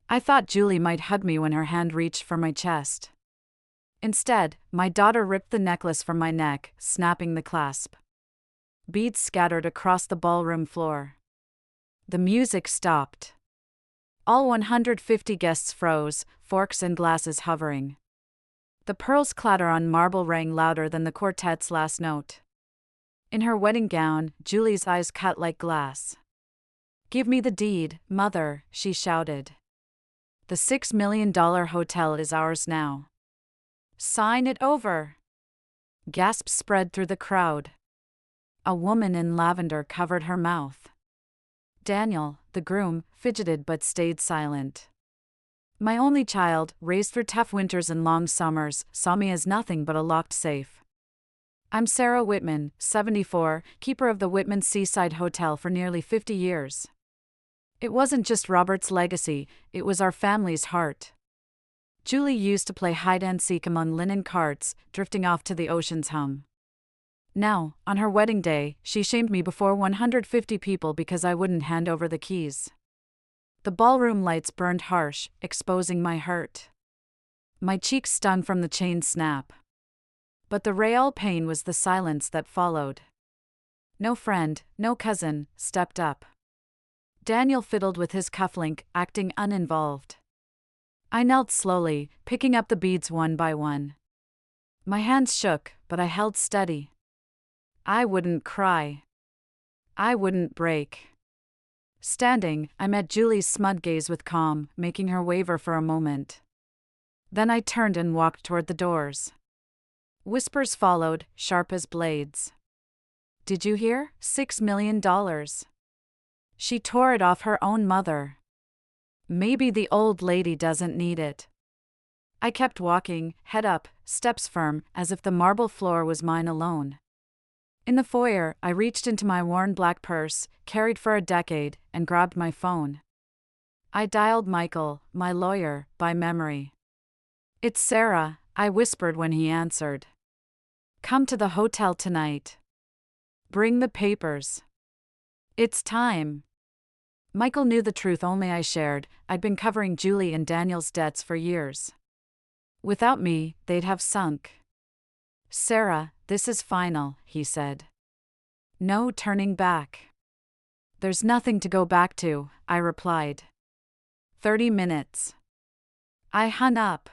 I thought Julie might hug me when her hand reached for my chest. Instead, my daughter ripped the necklace from my neck, snapping the clasp. Beads scattered across the ballroom floor. The music stopped. All 150 guests froze, forks and glasses hovering. The pearls' clatter on marble rang louder than the quartet's last note. In her wedding gown, Julie's eyes cut like glass. "Give me the deed, Mother," she shouted. "The $6 million hotel is ours now. Sign it over." Gasps spread through the crowd. A woman in lavender covered her mouth. Daniel, the groom, fidgeted but stayed silent. My only child, raised through tough winters and long summers, saw me as nothing but a locked safe. I'm Sarah Whitman, 74, keeper of the Whitman Seaside Hotel for nearly 50 years. It wasn't just Robert's legacy, it was our family's heart. Julie used to play hide-and-seek among linen carts, drifting off to the ocean's hum. Now, on her wedding day, she shamed me before 150 people because I wouldn't hand over the keys. The ballroom lights burned harsh, exposing my hurt. My cheeks stung from the chain snap. But the real pain was the silence that followed. No friend, no cousin, stepped up. Daniel fiddled with his cufflink, acting uninvolved. I knelt slowly, picking up the beads one by one. My hands shook, but I held steady. I wouldn't cry. I wouldn't break. Standing, I met Julie's smug gaze with calm, making her waver for a moment. Then I turned and walked toward the doors. Whispers followed, sharp as blades. "Did you hear? $6 million. She tore it off her own mother. Maybe the old lady doesn't need it." I kept walking, head up, steps firm, as if the marble floor was mine alone. In the foyer, I reached into my worn black purse, carried for a decade, and grabbed my phone. I dialed Michael, my lawyer, by memory. "It's Sarah," I whispered when he answered. "Come to the hotel tonight. Bring the papers. It's time." Michael knew the truth only I shared. I'd been covering Julie and Daniel's debts for years. Without me, they'd have sunk. "Sarah, this is final," he said. "No turning back." "There's nothing to go back to," I replied. 30 minutes. I hung up.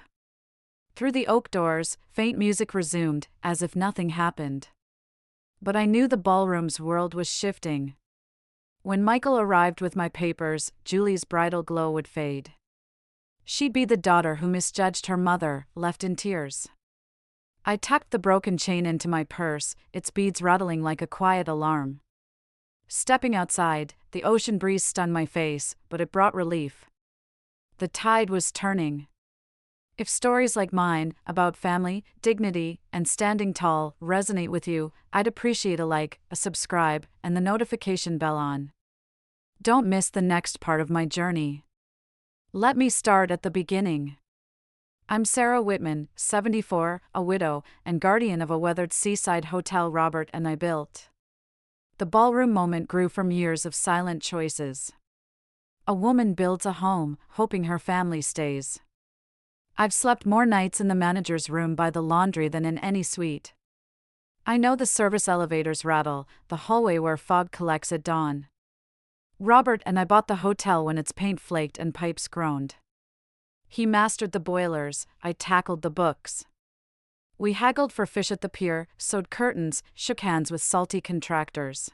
Through the oak doors, faint music resumed, as if nothing happened. But I knew the ballroom's world was shifting. When Michael arrived with my papers, Julie's bridal glow would fade. She'd be the daughter who misjudged her mother, left in tears. I tucked the broken chain into my purse, its beads rattling like a quiet alarm. Stepping outside, the ocean breeze stunned my face, but it brought relief. The tide was turning. If stories like mine, about family, dignity, and standing tall, resonate with you, I'd appreciate a like, a subscribe, and the notification bell on. Don't miss the next part of my journey. Let me start at the beginning. I'm Sarah Whitman, 74, a widow, and guardian of a weathered seaside hotel Robert and I built. The ballroom moment grew from years of silent choices. A woman builds a home, hoping her family stays. I've slept more nights in the manager's room by the laundry than in any suite. I know the service elevators rattle, the hallway where fog collects at dawn. Robert and I bought the hotel when its paint flaked and pipes groaned. He mastered the boilers, I tackled the books. We haggled for fish at the pier, sewed curtains, shook hands with salty contractors.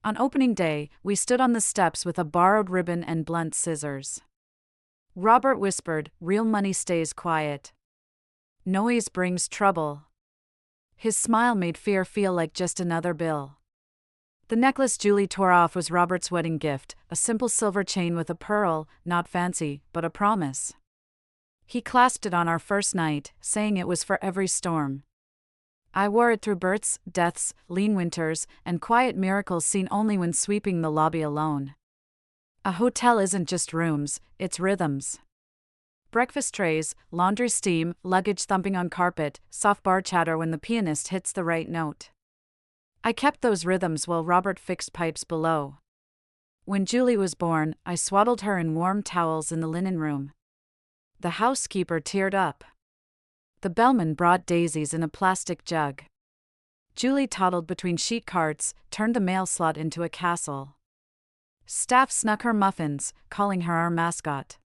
On opening day, we stood on the steps with a borrowed ribbon and blunt scissors. Robert whispered, "Real money stays quiet. Noise brings trouble." His smile made fear feel like just another bill. The necklace Julie tore off was Robert's wedding gift, a simple silver chain with a pearl, not fancy, but a promise. He clasped it on our first night, saying it was for every storm. I wore it through births, deaths, lean winters, and quiet miracles seen only when sweeping the lobby alone. A hotel isn't just rooms, it's rhythms. Breakfast trays, laundry steam, luggage thumping on carpet, soft bar chatter when the pianist hits the right note. I kept those rhythms while Robert fixed pipes below. When Julie was born, I swaddled her in warm towels in the linen room. The housekeeper teared up. The bellman brought daisies in a plastic jug. Julie toddled between sheet carts, turned the mail slot into a castle. Staff snuck her muffins, calling her our mascot.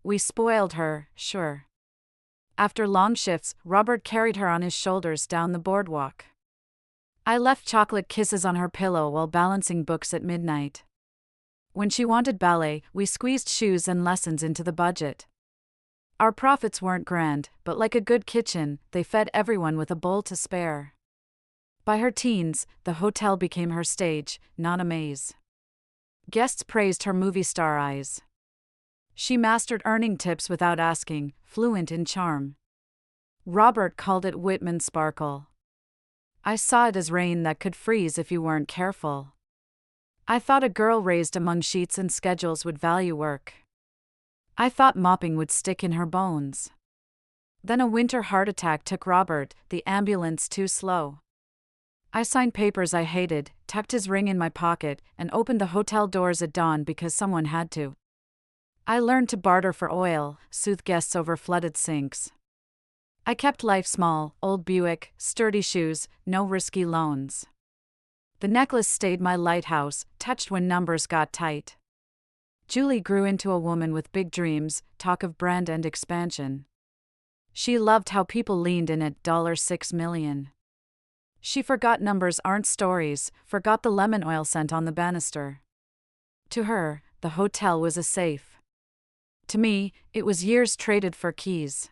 We spoiled her, sure. After long shifts, Robert carried her on his shoulders down the boardwalk. I left chocolate kisses on her pillow while balancing books at midnight. When she wanted ballet, we squeezed shoes and lessons into the budget. Our profits weren't grand, but like a good kitchen, they fed everyone with a bowl to spare. By her teens, the hotel became her stage, not a maze. Guests praised her movie star eyes. She mastered earning tips without asking, fluent in charm. Robert called it Whitman sparkle. I saw it as rain that could freeze if you weren't careful. I thought a girl raised among sheets and schedules would value work. I thought mopping would stick in her bones. Then a winter heart attack took Robert, the ambulance too slow. I signed papers I hated, tucked his ring in my pocket, and opened the hotel doors at dawn because someone had to. I learned to barter for oil, soothe guests over flooded sinks. I kept life small, old Buick, sturdy shoes, no risky loans. The necklace stayed my lighthouse, touched when numbers got tight. Julie grew into a woman with big dreams, talk of brand and expansion. She loved how people leaned in at $6 million. She forgot numbers aren't stories, forgot the lemon oil scent on the banister. To her, the hotel was a safe. To me, it was years traded for keys.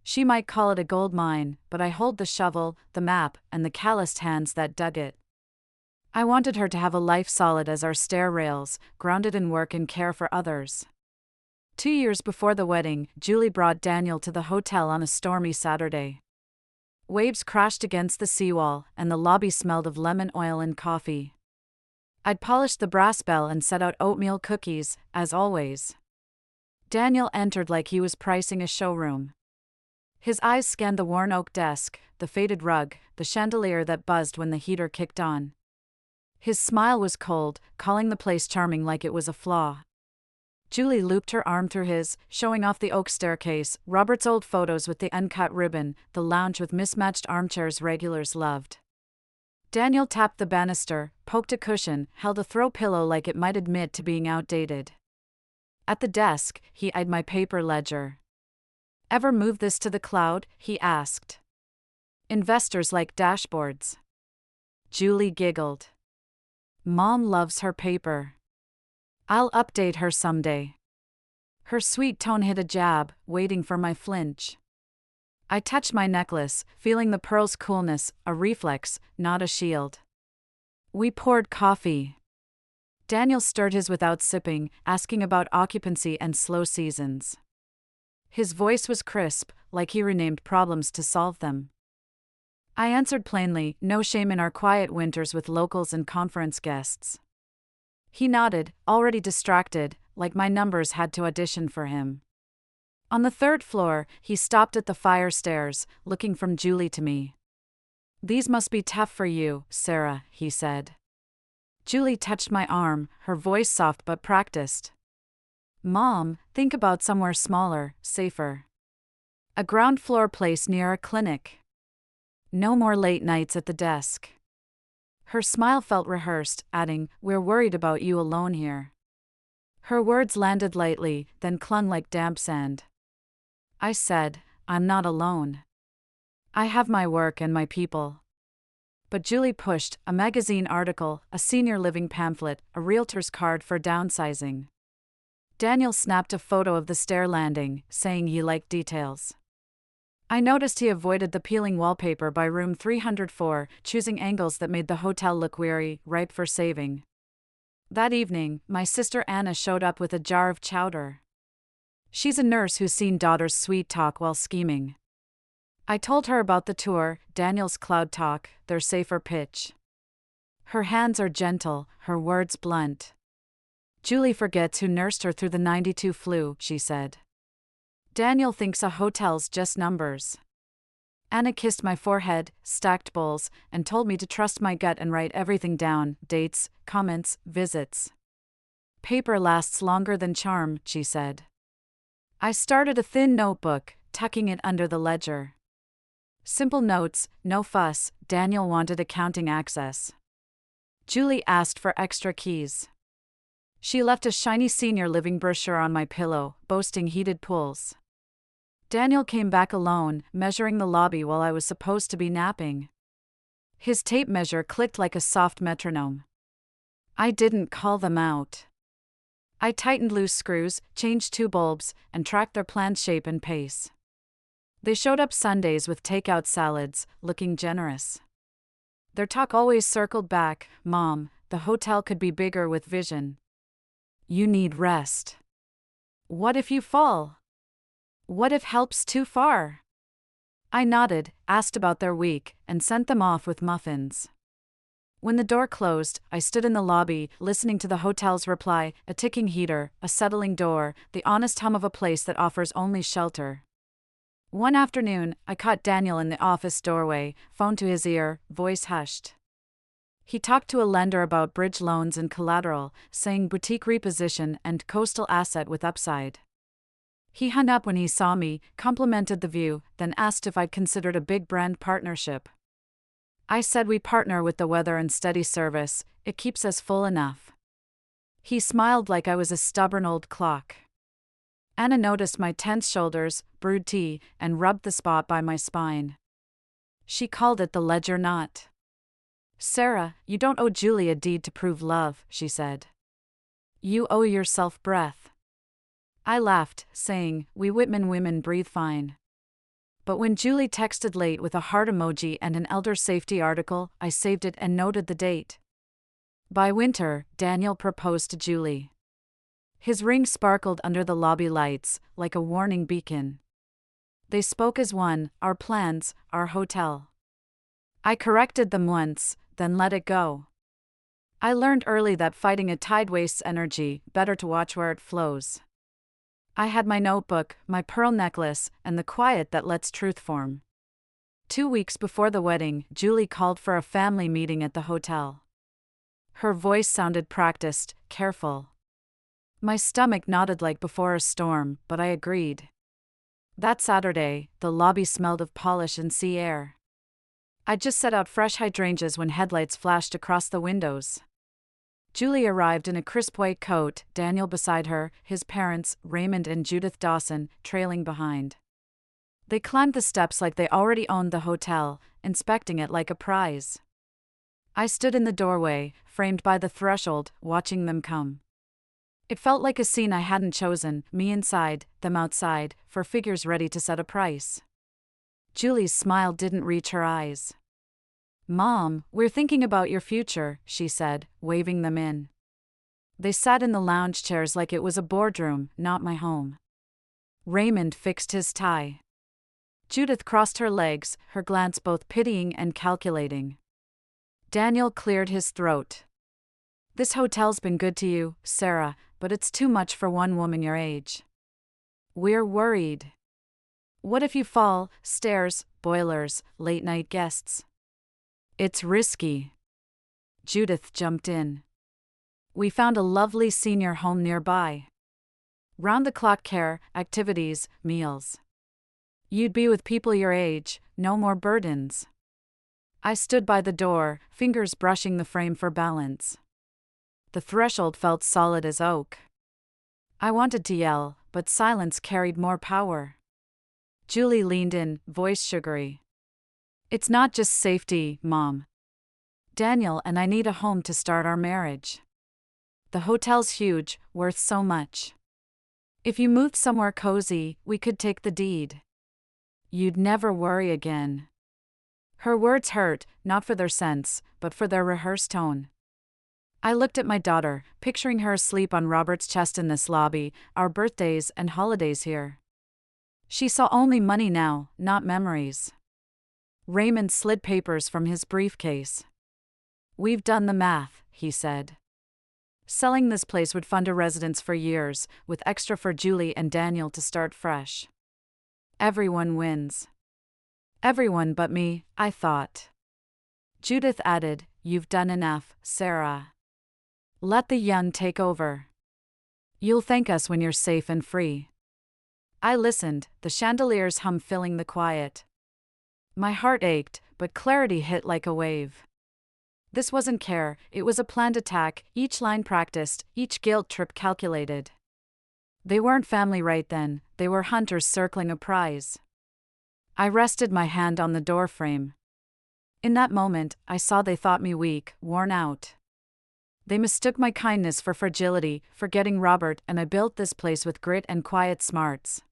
She might call it a gold mine, but I hold the shovel, the map, and the calloused hands that dug it. I wanted her to have a life solid as our stair rails, grounded in work and care for others. 2 years before the wedding, Julie brought Daniel to the hotel on a stormy Saturday. Waves crashed against the seawall, and the lobby smelled of lemon oil and coffee. I'd polished the brass bell and set out oatmeal cookies, as always. Daniel entered like he was pricing a showroom. His eyes scanned the worn oak desk, the faded rug, the chandelier that buzzed when the heater kicked on. His smile was cold, calling the place charming like it was a flaw. Julie looped her arm through his, showing off the oak staircase, Robert's old photos with the uncut ribbon, the lounge with mismatched armchairs regulars loved. Daniel tapped the banister, poked a cushion, held a throw pillow like it might admit to being outdated. At the desk, he eyed my paper ledger. Ever move this to the cloud? He asked. Investors like dashboards. Julie giggled. Mom loves her paper. I'll update her someday. Her sweet tone hit a jab, waiting for my flinch. I touched my necklace, feeling the pearl's coolness, a reflex, not a shield. We poured coffee. Daniel stirred his without sipping, asking about occupancy and slow seasons. His voice was crisp, like he renamed problems to solve them. I answered plainly, no shame in our quiet winters with locals and conference guests. He nodded, already distracted, like my numbers had to audition for him. On the 3rd floor, he stopped at the fire stairs, looking from Julie to me. These must be tough for you, Sarah, he said. Julie touched my arm, her voice soft but practiced. Mom, think about somewhere smaller, safer. A ground floor place near a clinic. No more late nights at the desk. Her smile felt rehearsed, adding, we're worried about you alone here. Her words landed lightly, then clung like damp sand. I said, I'm not alone. I have my work and my people. But Julie pushed, a magazine article, a senior living pamphlet, a realtor's card for downsizing. Daniel snapped a photo of the stair landing, saying he liked details. I noticed he avoided the peeling wallpaper by room 304, choosing angles that made the hotel look weary, ripe for saving. That evening, my sister Anna showed up with a jar of chowder. She's a nurse who's seen daughters sweet talk while scheming. I told her about the tour, Daniel's cloud talk, their safer pitch. Her hands are gentle, her words blunt. Julie forgets who nursed her through the '92 flu, she said. Daniel thinks a hotel's just numbers. Anna kissed my forehead, stacked bowls, and told me to trust my gut and write everything down, dates, comments, visits. Paper lasts longer than charm, she said. I started a thin notebook, tucking it under the ledger. Simple notes, no fuss. Daniel wanted accounting access. Julie asked for extra keys. She left a shiny senior living brochure on my pillow, boasting heated pools. Daniel came back alone, measuring the lobby while I was supposed to be napping. His tape measure clicked like a soft metronome. I didn't call them out. I tightened loose screws, changed 2 bulbs, and tracked their planned shape and pace. They showed up Sundays with takeout salads, looking generous. Their talk always circled back, "Mom, the hotel could be bigger with vision. You need rest. What if you fall? What if help's too far?" I nodded, asked about their week, and sent them off with muffins. When the door closed, I stood in the lobby, listening to the hotel's reply, a ticking heater, a settling door, the honest hum of a place that offers only shelter. One afternoon, I caught Daniel in the office doorway, phone to his ear, voice hushed. He talked to a lender about bridge loans and collateral, saying boutique reposition and coastal asset with upside. He hung up when he saw me, complimented the view, then asked if I'd considered a big brand partnership. I said we partner with the weather and steady service, it keeps us full enough. He smiled like I was a stubborn old clock. Anna noticed my tense shoulders, brewed tea, and rubbed the spot by my spine. She called it the ledger knot. "Sarah, you don't owe Julie a deed to prove love," she said. "You owe yourself breath." I laughed, saying, "We Whitman women breathe fine." But when Julie texted late with a heart emoji and an elder safety article, I saved it and noted the date. By winter, Daniel proposed to Julie. His ring sparkled under the lobby lights, like a warning beacon. They spoke as one, our plans, our hotel. I corrected them once, then let it go. I learned early that fighting a tide wastes energy, better to watch where it flows. I had my notebook, my pearl necklace, and the quiet that lets truth form. 2 weeks before the wedding, Julie called for a family meeting at the hotel. Her voice sounded practiced, careful. My stomach knotted like before a storm, but I agreed. That Saturday, the lobby smelled of polish and sea air. I'd just set out fresh hydrangeas when headlights flashed across the windows. Julie arrived in a crisp white coat, Daniel beside her, his parents, Raymond and Judith Dawson, trailing behind. They climbed the steps like they already owned the hotel, inspecting it like a prize. I stood in the doorway, framed by the threshold, watching them come. It felt like a scene I hadn't chosen, me inside, them outside, for figures ready to set a price. Julie's smile didn't reach her eyes. "Mom, we're thinking about your future," she said, waving them in. They sat in the lounge chairs like it was a boardroom, not my home. Raymond fixed his tie. Judith crossed her legs, her glance both pitying and calculating. Daniel cleared his throat. "This hotel's been good to you, Sarah, but it's too much for one woman your age. We're worried. What if you fall, stairs, boilers, late-night guests?" "It's risky." Judith jumped in. "We found a lovely senior home nearby. Round-the-clock care, activities, meals. You'd be with people your age, no more burdens." I stood by the door, fingers brushing the frame for balance. The threshold felt solid as oak. I wanted to yell, but silence carried more power. Julie leaned in, voice sugary. "It's not just safety, Mom. Daniel and I need a home to start our marriage. The hotel's huge, worth so much. If you moved somewhere cozy, we could take the deed. You'd never worry again." Her words hurt, not for their sense, but for their rehearsed tone. I looked at my daughter, picturing her asleep on Robert's chest in this lobby, our birthdays and holidays here. She saw only money now, not memories. Raymond slid papers from his briefcase. "We've done the math," he said. Selling this place would fund a residence for years, with extra for Julie and Daniel to start fresh. Everyone wins. Everyone but me, I thought. Judith added, "You've done enough, Sarah. Let the young take over." You'll thank us when you're safe and free. I listened, the chandelier's hum filling the quiet. My heart ached, but clarity hit like a wave. This wasn't care, it was a planned attack, each line practiced, each guilt trip calculated. They weren't family right then, they were hunters circling a prize. I rested my hand on the doorframe. In that moment, I saw they thought me weak, worn out. They mistook my kindness for fragility, forgetting Robert, and I built this place with grit and quiet smarts.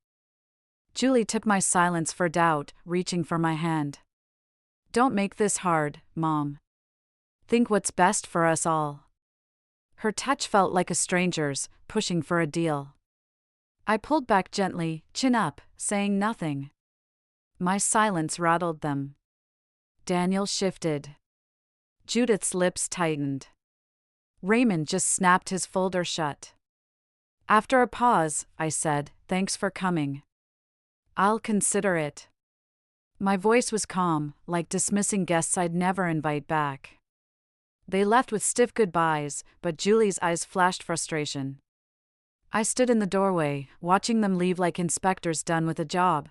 Julie took my silence for doubt, reaching for my hand. Don't make this hard, Mom. Think what's best for us all. Her touch felt like a stranger's, pushing for a deal. I pulled back gently, chin up, saying nothing. My silence rattled them. Daniel shifted. Judith's lips tightened. Raymond just snapped his folder shut. After a pause, I said, "Thanks for coming. I'll consider it." My voice was calm, like dismissing guests I'd never invite back. They left with stiff goodbyes, but Julie's eyes flashed frustration. I stood in the doorway, watching them leave like inspectors done with a job.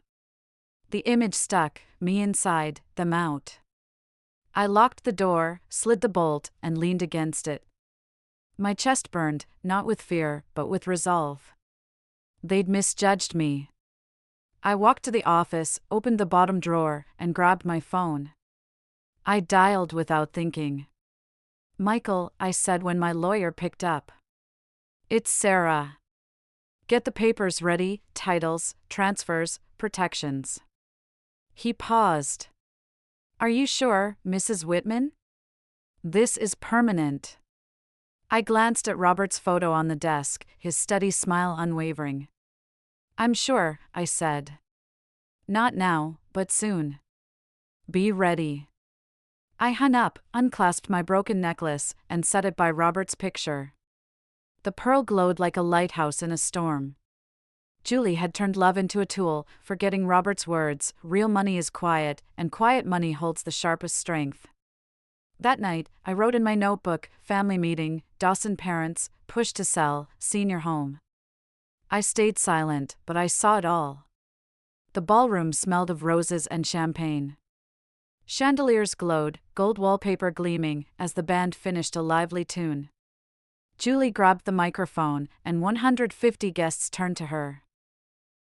The image stuck, me inside, them out. I locked the door, slid the bolt, and leaned against it. My chest burned, not with fear, but with resolve. They'd misjudged me. I walked to the office, opened the bottom drawer, and grabbed my phone. I dialed without thinking. "Michael," I said when my lawyer picked up. "It's Sarah. Get the papers ready, titles, transfers, protections." He paused. "Are you sure, Mrs. Whitman? This is permanent." I glanced at Robert's photo on the desk, his steady smile unwavering. "I'm sure," I said. "Not now, but soon. Be ready." I hung up, unclasped my broken necklace, and set it by Robert's picture. The pearl glowed like a lighthouse in a storm. Julie had turned love into a tool, forgetting Robert's words, "Real money is quiet, and quiet money holds the sharpest strength." That night, I wrote in my notebook, "Family meeting, Dawson parents, push to sell, senior home." I stayed silent, but I saw it all. The ballroom smelled of roses and champagne. Chandeliers glowed, gold wallpaper gleaming, as the band finished a lively tune. Julie grabbed the microphone, and 150 guests turned to her.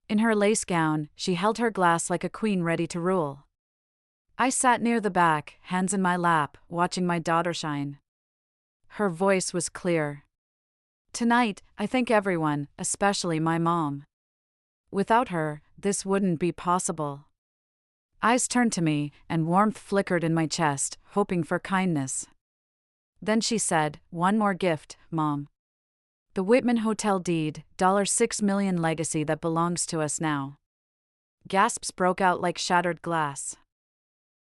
In her lace gown, she held her glass like a queen ready to rule. I sat near the back, hands in my lap, watching my daughter shine. Her voice was clear. "Tonight, I thank everyone, especially my mom. Without her, this wouldn't be possible." Eyes turned to me, and warmth flickered in my chest, hoping for kindness. Then she said, "One more gift, Mom. The Whitman Hotel deed, $6 million legacy that belongs to us now." Gasps broke out like shattered glass.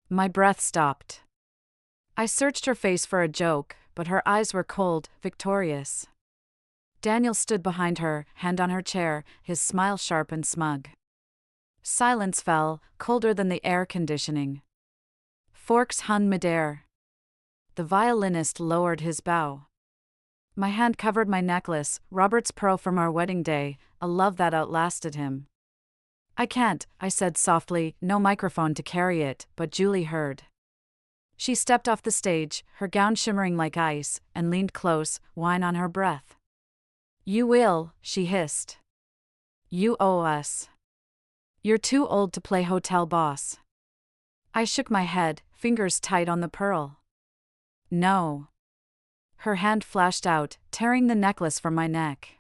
My breath stopped. I searched her face for a joke, but her eyes were cold, victorious. Daniel stood behind her, hand on her chair, his smile sharp and smug. Silence fell, colder than the air conditioning. Forks hung midair. The violinist lowered his bow. My hand covered my necklace, Robert's pearl from our wedding day, a love that outlasted him. "I can't," I said softly, no microphone to carry it, but Julie heard. She stepped off the stage, her gown shimmering like ice, and leaned close, wine on her breath. "You will," she hissed. "You owe us. You're too old to play hotel boss." I shook my head, fingers tight on the pearl. "No." Her hand flashed out, tearing the necklace from my neck.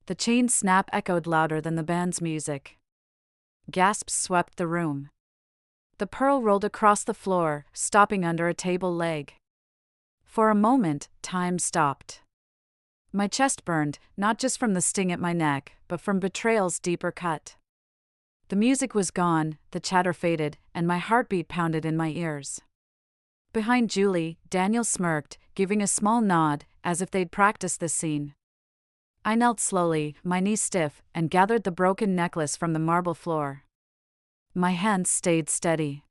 The chain's snap echoed louder than the band's music. Gasps swept the room. The pearl rolled across the floor, stopping under a table leg. For a moment, time stopped. My chest burned, not just from the sting at my neck, but from betrayal's deeper cut. The music was gone, the chatter faded, and my heartbeat pounded in my ears. Behind Julie, Daniel smirked, giving a small nod, as if they'd practiced this scene. I knelt slowly, my knees stiff, and gathered the broken necklace from the marble floor. My hands stayed steady.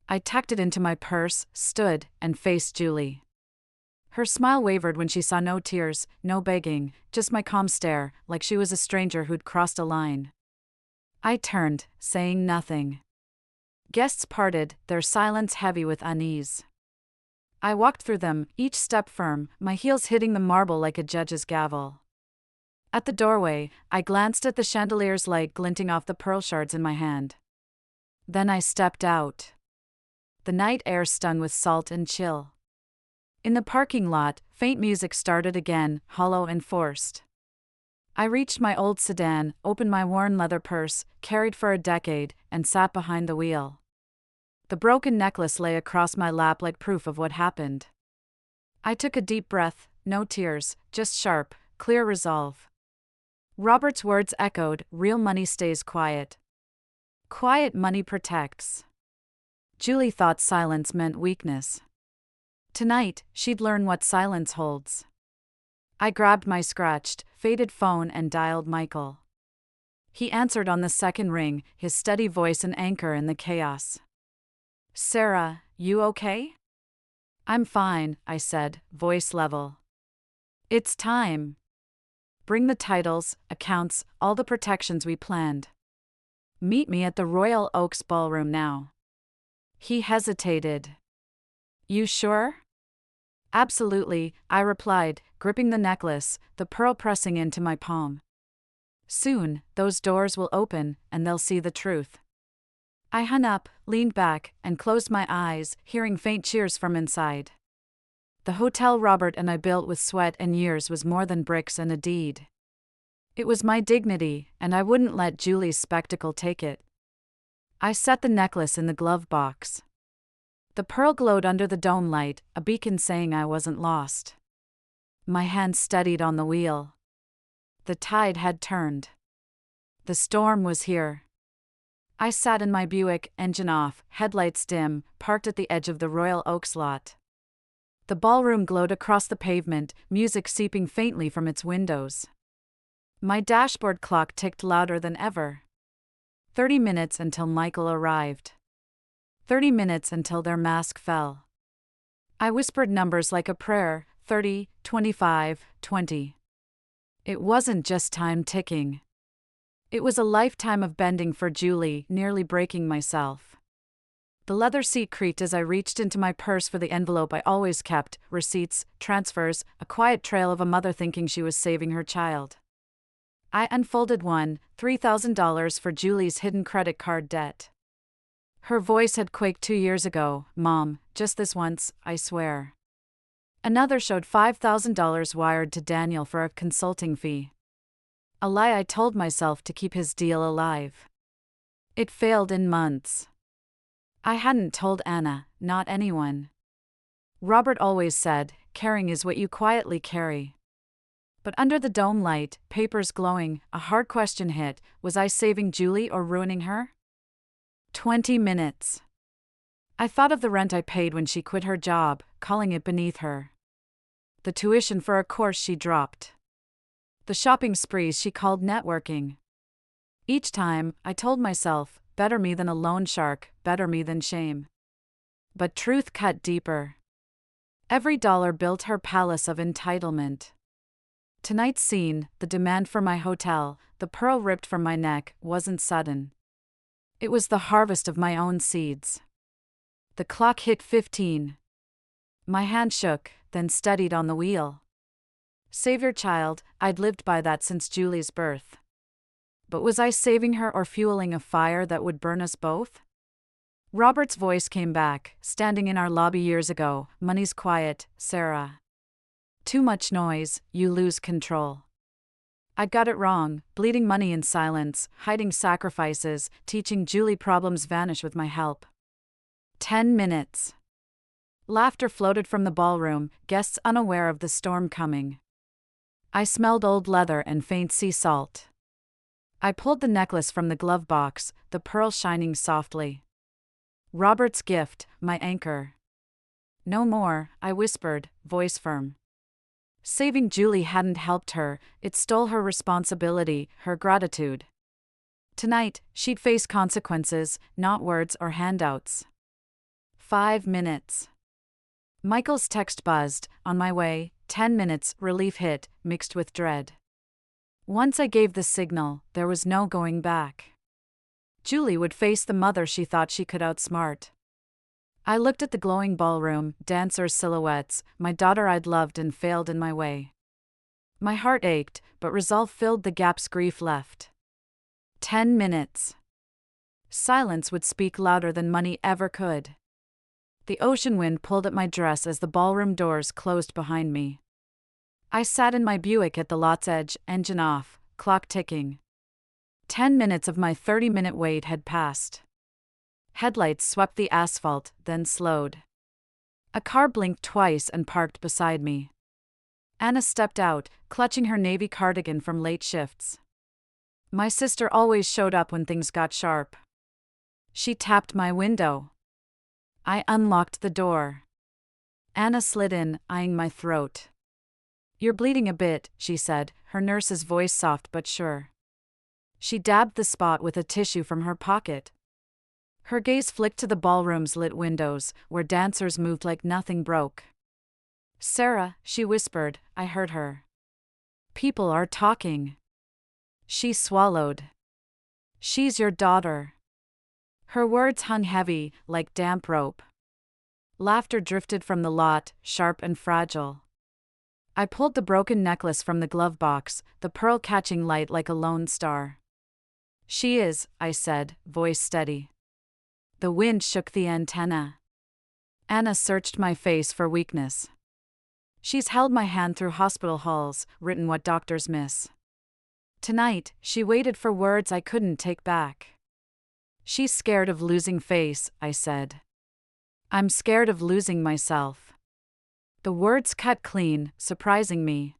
I tucked it into my purse, stood, and faced Julie. Her smile wavered when she saw no tears, no begging, just my calm stare, like she was a stranger who'd crossed a line. I turned, saying nothing. Guests parted, their silence heavy with unease. I walked through them, each step firm, my heels hitting the marble like a judge's gavel. At the doorway, I glanced at the chandelier's light glinting off the pearl shards in my hand. Then I stepped out. The night air stung with salt and chill. In the parking lot, faint music started again, hollow and forced. I reached my old sedan, opened my worn leather purse, carried for a decade, and sat behind the wheel. The broken necklace lay across my lap like proof of what happened. I took a deep breath, no tears, just sharp, clear resolve. Robert's words echoed, real money stays quiet. Quiet money protects. Julie thought silence meant weakness. Tonight, she'd learn what silence holds. I grabbed my scratched, faded phone and dialed Michael. He answered on the second ring, his steady voice an anchor in the chaos. "Sarah, you okay?" "I'm fine," I said, voice level. "It's time. Bring the titles, accounts, all the protections we planned. Meet me at the Royal Oaks Ballroom now." He hesitated. "You sure?" "Absolutely," I replied, gripping the necklace, the pearl pressing into my palm. "Soon, those doors will open, and they'll see the truth." I hung up, leaned back, and closed my eyes, hearing faint cheers from inside. The hotel Robert and I built with sweat and years was more than bricks and a deed. It was my dignity, and I wouldn't let Julie's spectacle take it. I set the necklace in the glove box. The pearl glowed under the dome light, a beacon saying I wasn't lost. My hand steadied on the wheel. The tide had turned. The storm was here. I sat in my Buick, engine off, headlights dim, parked at the edge of the Royal Oaks lot. The ballroom glowed across the pavement, music seeping faintly from its windows. My dashboard clock ticked louder than ever. 30 minutes until Michael arrived. 30 minutes until their mask fell. I whispered numbers like a prayer, 30, 25, 20. It wasn't just time ticking. It was a lifetime of bending for Julie, nearly breaking myself. The leather seat creaked as I reached into my purse for the envelope I always kept, receipts, transfers, a quiet trail of a mother thinking she was saving her child. I unfolded one, $3,000 for Julie's hidden credit card debt. Her voice had quaked 2 years ago, "Mom, just this once, I swear." Another showed $5,000 wired to Daniel for a consulting fee. A lie I told myself to keep his deal alive. It failed in months. I hadn't told Anna, not anyone. Robert always said, caring is what you quietly carry. But under the dome light, papers glowing, a hard question hit, was I saving Julie or ruining her? 20 minutes. I thought of the rent I paid when she quit her job, calling it beneath her. The tuition for a course she dropped. The shopping sprees she called networking. Each time, I told myself, better me than a loan shark, better me than shame. But truth cut deeper. Every dollar built her palace of entitlement. Tonight's scene, the demand for my hotel, the pearl ripped from my neck, wasn't sudden. It was the harvest of my own seeds. The clock hit 15. My hand shook, then steadied on the wheel. Save your child, I'd lived by that since Julie's birth. But was I saving her or fueling a fire that would burn us both? Robert's voice came back, standing in our lobby years ago, "Money's quiet, Sarah. Too much noise, you lose control." I got it wrong, bleeding money in silence, hiding sacrifices, teaching Julie problems vanish with my help. 10 minutes. Laughter floated from the ballroom, guests unaware of the storm coming. I smelled old leather and faint sea salt. I pulled the necklace from the glove box, the pearl shining softly. Robert's gift, my anchor. "No more," I whispered, voice firm. Saving Julie hadn't helped her, it stole her responsibility, her gratitude. Tonight, she'd face consequences, not words or handouts. 5 minutes. Michael's text buzzed. On my way, 10 minutes, relief hit, mixed with dread. Once I gave the signal, there was no going back. Julie would face the mother she thought she could outsmart. I looked at the glowing ballroom, dancers' silhouettes, my daughter I'd loved and failed in my way. My heart ached, but resolve filled the gaps grief left. 10 minutes. Silence would speak louder than money ever could. The ocean wind pulled at my dress as the ballroom doors closed behind me. I sat in my Buick at the lot's edge, engine off, clock ticking. 10 minutes of my 30-minute wait had passed. Headlights swept the asphalt, then slowed. A car blinked twice and parked beside me. Anna stepped out, clutching her navy cardigan from late shifts. My sister always showed up when things got sharp. She tapped my window. I unlocked the door. Anna slid in, eyeing my throat. "You're bleeding a bit," she said, her nurse's voice soft but sure. She dabbed the spot with a tissue from her pocket. Her gaze flicked to the ballroom's lit windows, where dancers moved like nothing broke. "Sarah," she whispered, I heard her. "People are talking." She swallowed. "She's your daughter." Her words hung heavy, like damp rope. Laughter drifted from the lot, sharp and fragile. I pulled the broken necklace from the glove box, the pearl catching light like a lone star. "She is," I said, voice steady. The wind shook the antenna. Anna searched my face for weakness. She's held my hand through hospital halls, written what doctors miss. Tonight, she waited for words I couldn't take back. "She's scared of losing face," I said. "I'm scared of losing myself." The words cut clean, surprising me.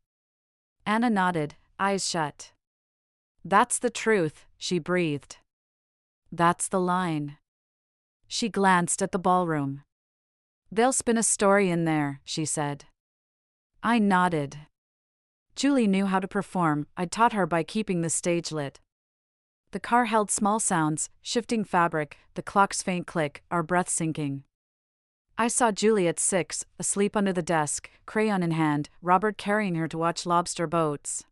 Anna nodded, eyes shut. "That's the truth," she breathed. "That's the line." She glanced at the ballroom. "They'll spin a story in there," she said. I nodded. Julie knew how to perform. I'd taught her by keeping the stage lit. The car held small sounds, shifting fabric, the clock's faint click, our breath sinking. I saw Julie at 6, asleep under the desk, crayon in hand, Robert carrying her to watch lobster boats.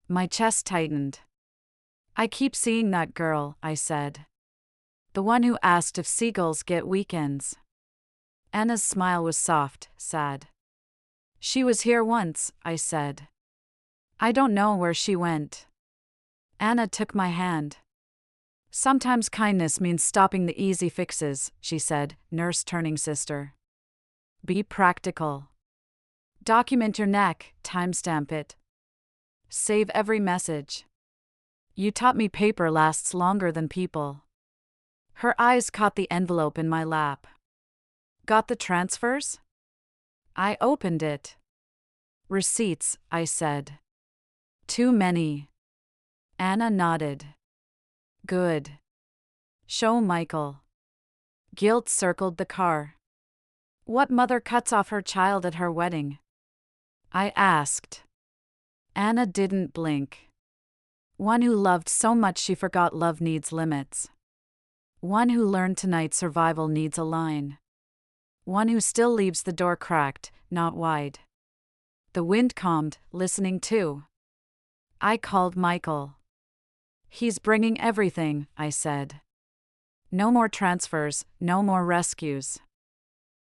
My chest tightened. "I keep seeing that girl," I said. "The one who asked if seagulls get weekends." Anna's smile was soft, sad. "She was here once," I said. "I don't know where she went." Anna took my hand. "Sometimes kindness means stopping the easy fixes," she said, nurse turning sister. "Be practical. Document your neck, timestamp it. Save every message. You taught me paper lasts longer than people." Her eyes caught the envelope in my lap. "Got the transfers?" I opened it. "Receipts," I said. "Too many." Anna nodded. "Good. Show Michael." Guilt circled the car. "What mother cuts off her child at her wedding?" I asked. Anna didn't blink. "One who loved so much she forgot love needs limits. One who learned tonight survival needs a line. One who still leaves the door cracked, not wide." The wind calmed, listening too. I called Michael. "He's bringing everything," I said. "No more transfers, no more rescues."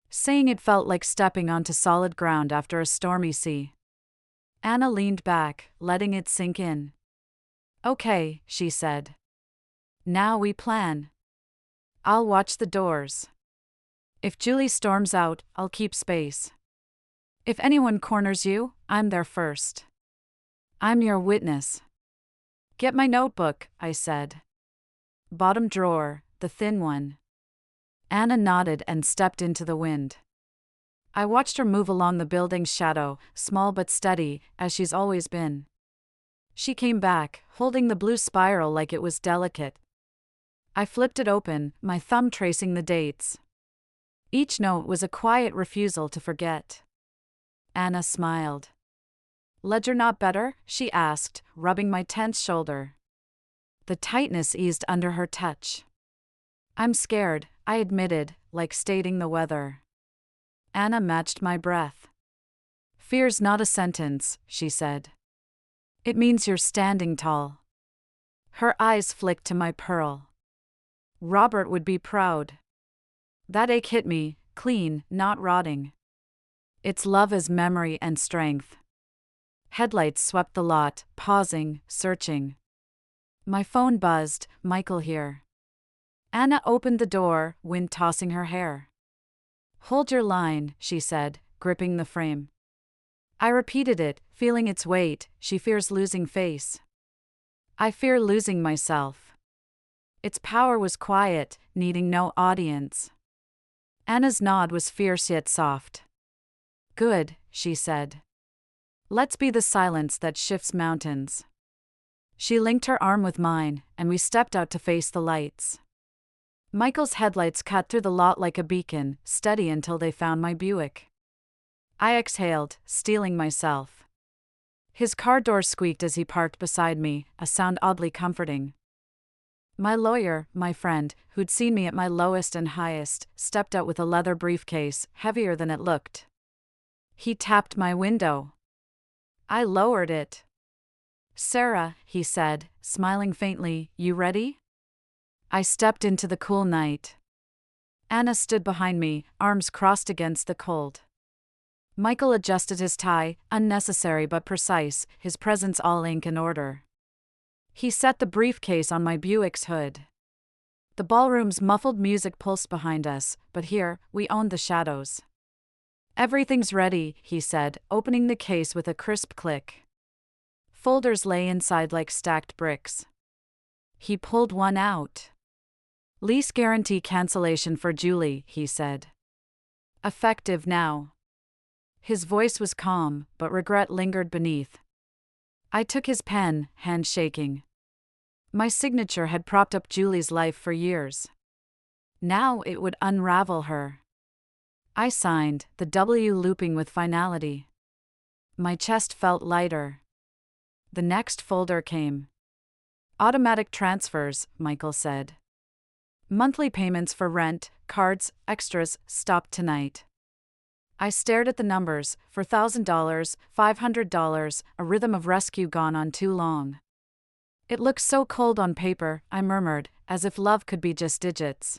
Saying it felt like stepping onto solid ground after a stormy sea. Anna leaned back, letting it sink in. "Okay," she said. "Now we plan. I'll watch the doors. If Julie storms out, I'll keep space. If anyone corners you, I'm there first. I'm your witness." "Get my notebook," I said. "Bottom drawer, the thin one." Anna nodded and stepped into the wind. I watched her move along the building's shadow, small but steady, as she's always been. She came back, holding the blue spiral like it was delicate. I flipped it open, my thumb tracing the dates. Each note was a quiet refusal to forget. Anna smiled. "Ledger not better?" she asked, rubbing my tense shoulder. The tightness eased under her touch. "I'm scared," I admitted, like stating the weather. Anna matched my breath. Fear's not a sentence, she said. It means you're standing tall. Her eyes flicked to my pearl. Robert would be proud. That ache hit me, clean, not rotting. It's love as memory and strength. Headlights swept the lot, pausing, searching. My phone buzzed, Michael here. Anna opened the door, wind tossing her hair. Hold your line, she said, gripping the frame. I repeated it, feeling its weight. She fears losing face. I fear losing myself. Its power was quiet, needing no audience. Anna's nod was fierce yet soft. Good, she said. Let's be the silence that shifts mountains. She linked her arm with mine, and we stepped out to face the lights. Michael's headlights cut through the lot like a beacon, steady until they found my Buick. I exhaled, steeling myself. His car door squeaked as he parked beside me, a sound oddly comforting. My lawyer, my friend, who'd seen me at my lowest and highest, stepped out with a leather briefcase, heavier than it looked. He tapped my window. I lowered it. Sarah, he said, smiling faintly, you ready? I stepped into the cool night. Anna stood behind me, arms crossed against the cold. Michael adjusted his tie, unnecessary but precise, his presence all ink and order. He set the briefcase on my Buick's hood. The ballroom's muffled music pulsed behind us, but here, we owned the shadows. Everything's ready, he said, opening the case with a crisp click. Folders lay inside like stacked bricks. He pulled one out. Lease guarantee cancellation for Julie, he said. Effective now. His voice was calm, but regret lingered beneath. I took his pen, hand shaking. My signature had propped up Julie's life for years. Now it would unravel her. I signed, the W looping with finality. My chest felt lighter. The next folder came. Automatic transfers, Michael said. Monthly payments for rent, cards, extras, stopped tonight. I stared at the numbers, $4,000, $500, a rhythm of rescue gone on too long. It looks so cold on paper, I murmured, as if love could be just digits.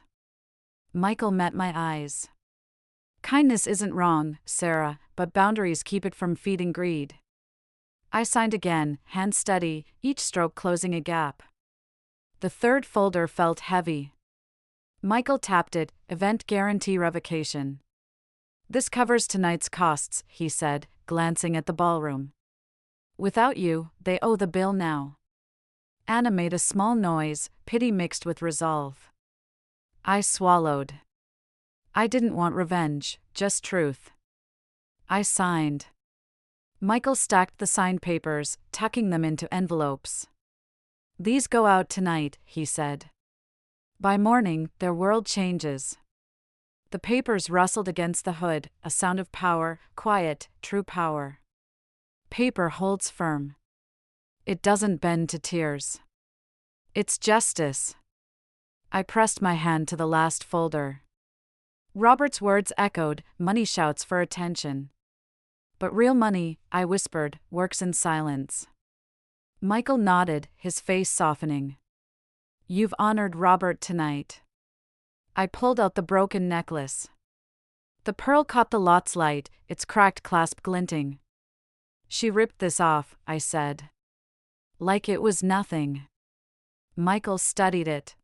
Michael met my eyes. Kindness isn't wrong, Sarah, but boundaries keep it from feeding greed. I signed again, hand steady, each stroke closing a gap. The third folder felt heavy. Michael tapped it, event guarantee revocation. This covers tonight's costs, he said, glancing at the ballroom. Without you, they owe the bill now. Anna made a small noise, pity mixed with resolve. I swallowed. I didn't want revenge, just truth. I signed. Michael stacked the signed papers, tucking them into envelopes. These go out tonight, he said. By morning, their world changes. The papers rustled against the hood, a sound of power, quiet, true power. Paper holds firm. It doesn't bend to tears. It's justice. I pressed my hand to the last folder. Robert's words echoed, money shouts for attention. But real money, I whispered, works in silence. Michael nodded, his face softening. You've honored Robert tonight. I pulled out the broken necklace. The pearl caught the lot's light, its cracked clasp glinting. She ripped this off, I said. Like it was nothing. Michael studied it.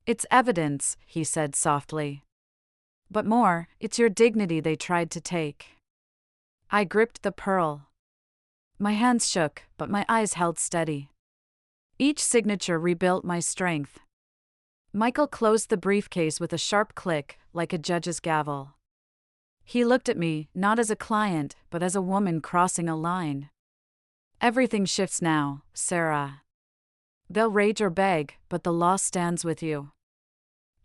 It's evidence, he said softly. But more, it's your dignity they tried to take. I gripped the pearl. My hands shook, but my eyes held steady. Each signature rebuilt my strength. Michael closed the briefcase with a sharp click, like a judge's gavel. He looked at me, not as a client, but as a woman crossing a line. Everything shifts now, Sarah. They'll rage or beg, but the law stands with you.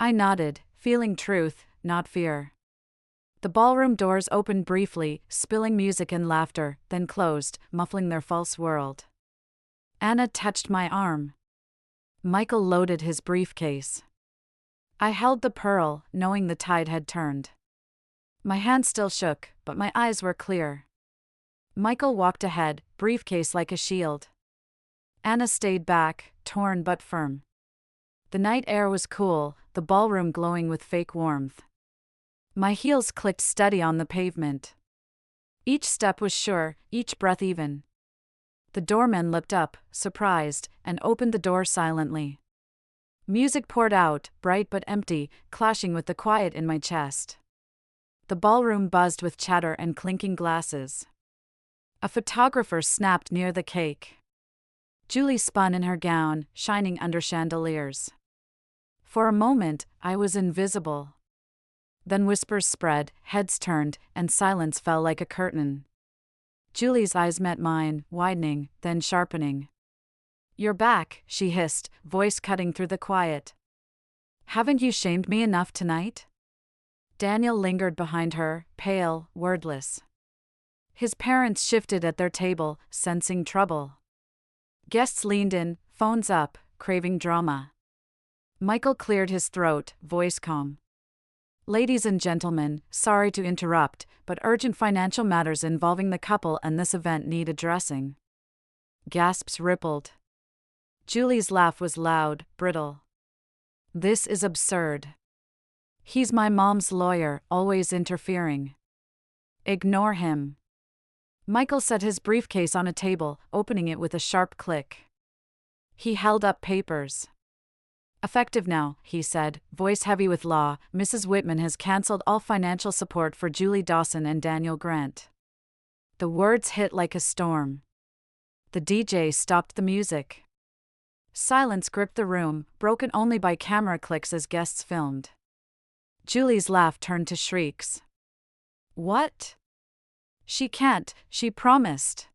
I nodded, feeling truth, not fear. The ballroom doors opened briefly, spilling music and laughter, then closed, muffling their false world. Anna touched my arm. Michael loaded his briefcase. I held the pearl, knowing the tide had turned. My hand still shook, but my eyes were clear. Michael walked ahead, briefcase like a shield. Anna stayed back, torn but firm. The night air was cool, the ballroom glowing with fake warmth. My heels clicked steady on the pavement. Each step was sure, each breath even. The doorman looked up, surprised, and opened the door silently. Music poured out, bright but empty, clashing with the quiet in my chest. The ballroom buzzed with chatter and clinking glasses. A photographer snapped near the cake. Julie spun in her gown, shining under chandeliers. For a moment, I was invisible. Then whispers spread, heads turned, and silence fell like a curtain. Julie's eyes met mine, widening, then sharpening. "You're back," she hissed, voice cutting through the quiet. "Haven't you shamed me enough tonight?" Daniel lingered behind her, pale, wordless. His parents shifted at their table, sensing trouble. Guests leaned in, phones up, craving drama. Michael cleared his throat, voice calm. "Ladies and gentlemen, sorry to interrupt, but urgent financial matters involving the couple and this event need addressing." Gasps rippled. Julie's laugh was loud, brittle. "This is absurd. He's my mom's lawyer, always interfering. Ignore him." Michael set his briefcase on a table, opening it with a sharp click. He held up papers. "Effective now," he said, voice heavy with law, "Mrs. Whitman has cancelled all financial support for Julie Dawson and Daniel Grant." The words hit like a storm. The DJ stopped the music. Silence gripped the room, broken only by camera clicks as guests filmed. Julie's laugh turned to shrieks. "What? She can't, she promised.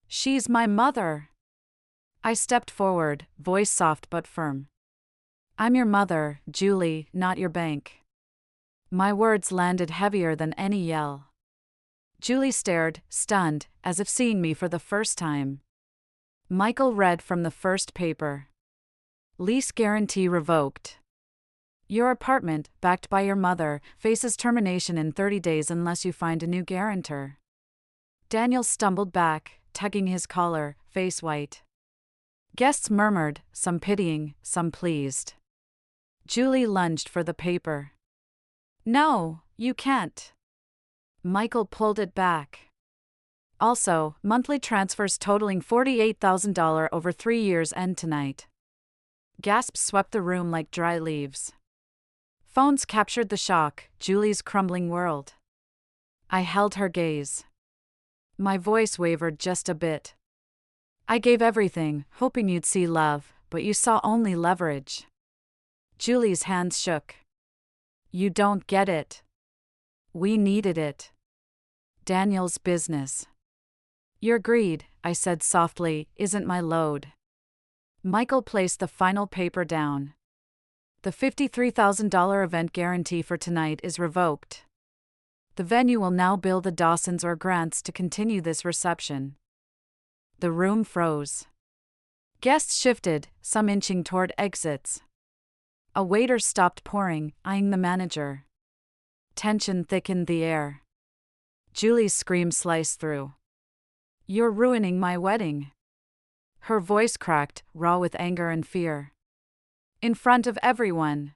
She's my mother." I stepped forward, voice soft but firm. "I'm your mother, Julie, not your bank." My words landed heavier than any yell. Julie stared, stunned, as if seeing me for the first time. Michael read from the first paper. "Lease guarantee revoked. Your apartment, backed by your mother, faces termination in 30 days unless you find a new guarantor." Daniel stumbled back, tugging his collar, face white. Guests murmured, some pitying, some pleased. Julie lunged for the paper. "No, you can't." Michael pulled it back. "Also, monthly transfers totaling $48,000 over 3 years end tonight." Gasps swept the room like dry leaves. Phones captured the shock, Julie's crumbling world. I held her gaze. My voice wavered just a bit. "I gave everything, hoping you'd see love, but you saw only leverage." Julie's hands shook. "You don't get it. We needed it. Daniel's business." "Your greed," I said softly, "isn't my load." Michael placed the final paper down. "The $53,000 event guarantee for tonight is revoked. The venue will now bill the Dawsons or Grants to continue this reception." The room froze. Guests shifted, some inching toward exits. A waiter stopped pouring, eyeing the manager. Tension thickened the air. Julie's scream sliced through. "You're ruining my wedding." Her voice cracked, raw with anger and fear. "In front of everyone.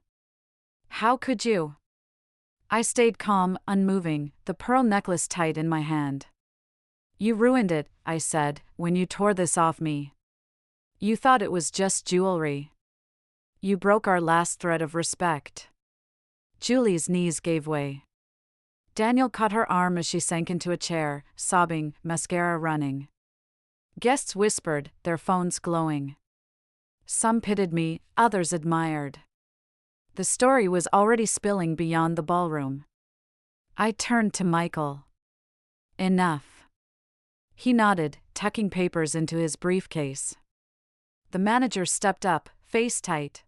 How could you?" I stayed calm, unmoving, the pearl necklace tight in my hand. "You ruined it," I said, "when you tore this off me. You thought it was just jewelry. You broke our last thread of respect." Julie's knees gave way. Daniel caught her arm as she sank into a chair, sobbing, mascara running. Guests whispered, their phones glowing. Some pitied me, others admired. The story was already spilling beyond the ballroom. I turned to Michael. "Enough." He nodded, tucking papers into his briefcase. The manager stepped up, face tight.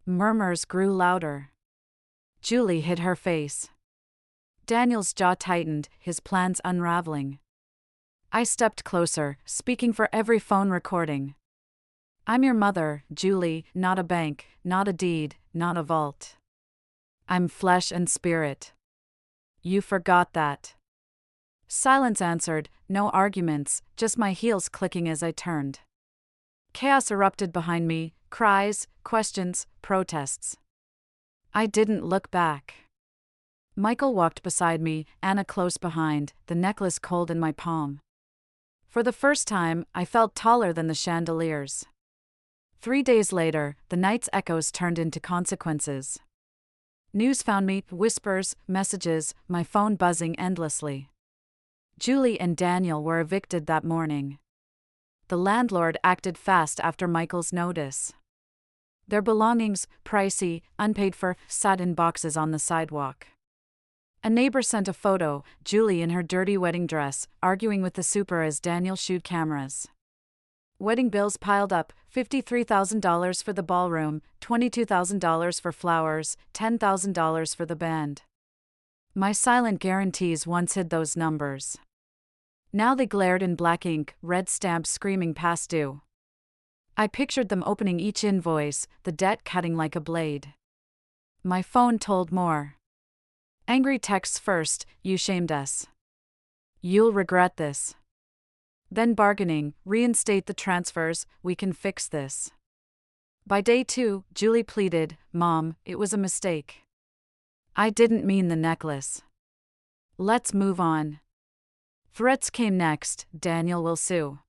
Murmurs grew louder. Julie hid her face. Daniel's jaw tightened, his plans unraveling. I stepped closer, speaking for every phone recording. "I'm your mother, Julie, not a bank, not a deed, not a vault. I'm flesh and spirit. You forgot that. Silence answered, no arguments, just my heels clicking as I turned. Chaos erupted behind me, cries, questions, protests. I didn't look back. Michael walked beside me, Anna close behind, the necklace cold in my palm. For the first time, I felt taller than the chandeliers. 3 days later, the night's echoes turned into consequences. News found me, whispers, messages, my phone buzzing endlessly. Julie and Daniel were evicted that morning. The landlord acted fast after Michael's notice. Their belongings, pricey, unpaid for, sat in boxes on the sidewalk. A neighbor sent a photo, Julie in her dirty wedding dress, arguing with the super as Daniel shooed cameras. Wedding bills piled up, $53,000 for the ballroom, $22,000 for flowers, $10,000 for the band. My silent guarantees once hid those numbers. Now they glared in black ink, red stamps screaming past due. I pictured them opening each invoice, the debt cutting like a blade. My phone told more. Angry texts first, you shamed us. You'll regret this. Then bargaining, reinstate the transfers, we can fix this. By day 2, Julie pleaded, Mom, it was a mistake. I didn't mean the necklace. Let's move on. Threats came next, Daniel will sue.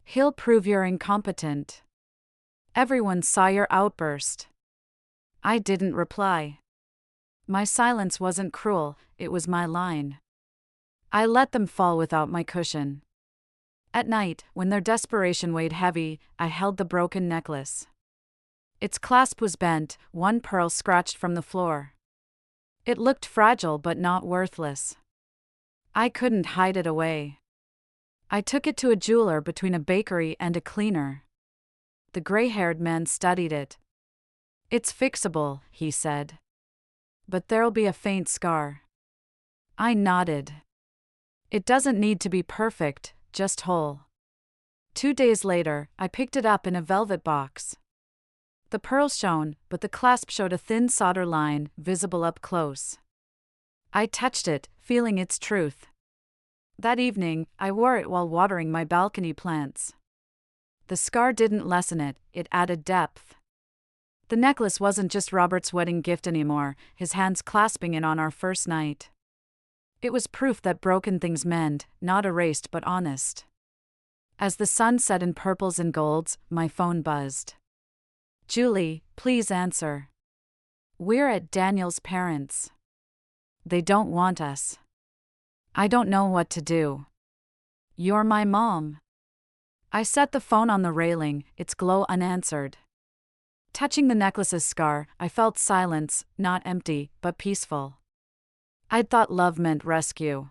He'll prove you're incompetent. Everyone saw your outburst. I didn't reply. My silence wasn't cruel, it was my line. I let them fall without my cushion. At night, when their desperation weighed heavy, I held the broken necklace. Its clasp was bent, one pearl scratched from the floor. It looked fragile but not worthless. I couldn't hide it away. I took it to a jeweler between a bakery and a cleaner. The gray-haired man studied it. It's fixable, he said. But there'll be a faint scar. I nodded. It doesn't need to be perfect, just whole. 2 days later, I picked it up in a velvet box. The pearls shone, but the clasp showed a thin solder line, visible up close. I touched it, feeling its truth. That evening, I wore it while watering my balcony plants. The scar didn't lessen it, it added depth. The necklace wasn't just Robert's wedding gift anymore, his hands clasping it on our first night. It was proof that broken things mend, not erased but honest. As the sun set in purples and golds, my phone buzzed. Julie, please answer. We're at Daniel's parents'. They don't want us. I don't know what to do. You're my mom. I set the phone on the railing, its glow unanswered. Touching the necklace's scar, I felt silence, not empty, but peaceful. I'd thought love meant rescue.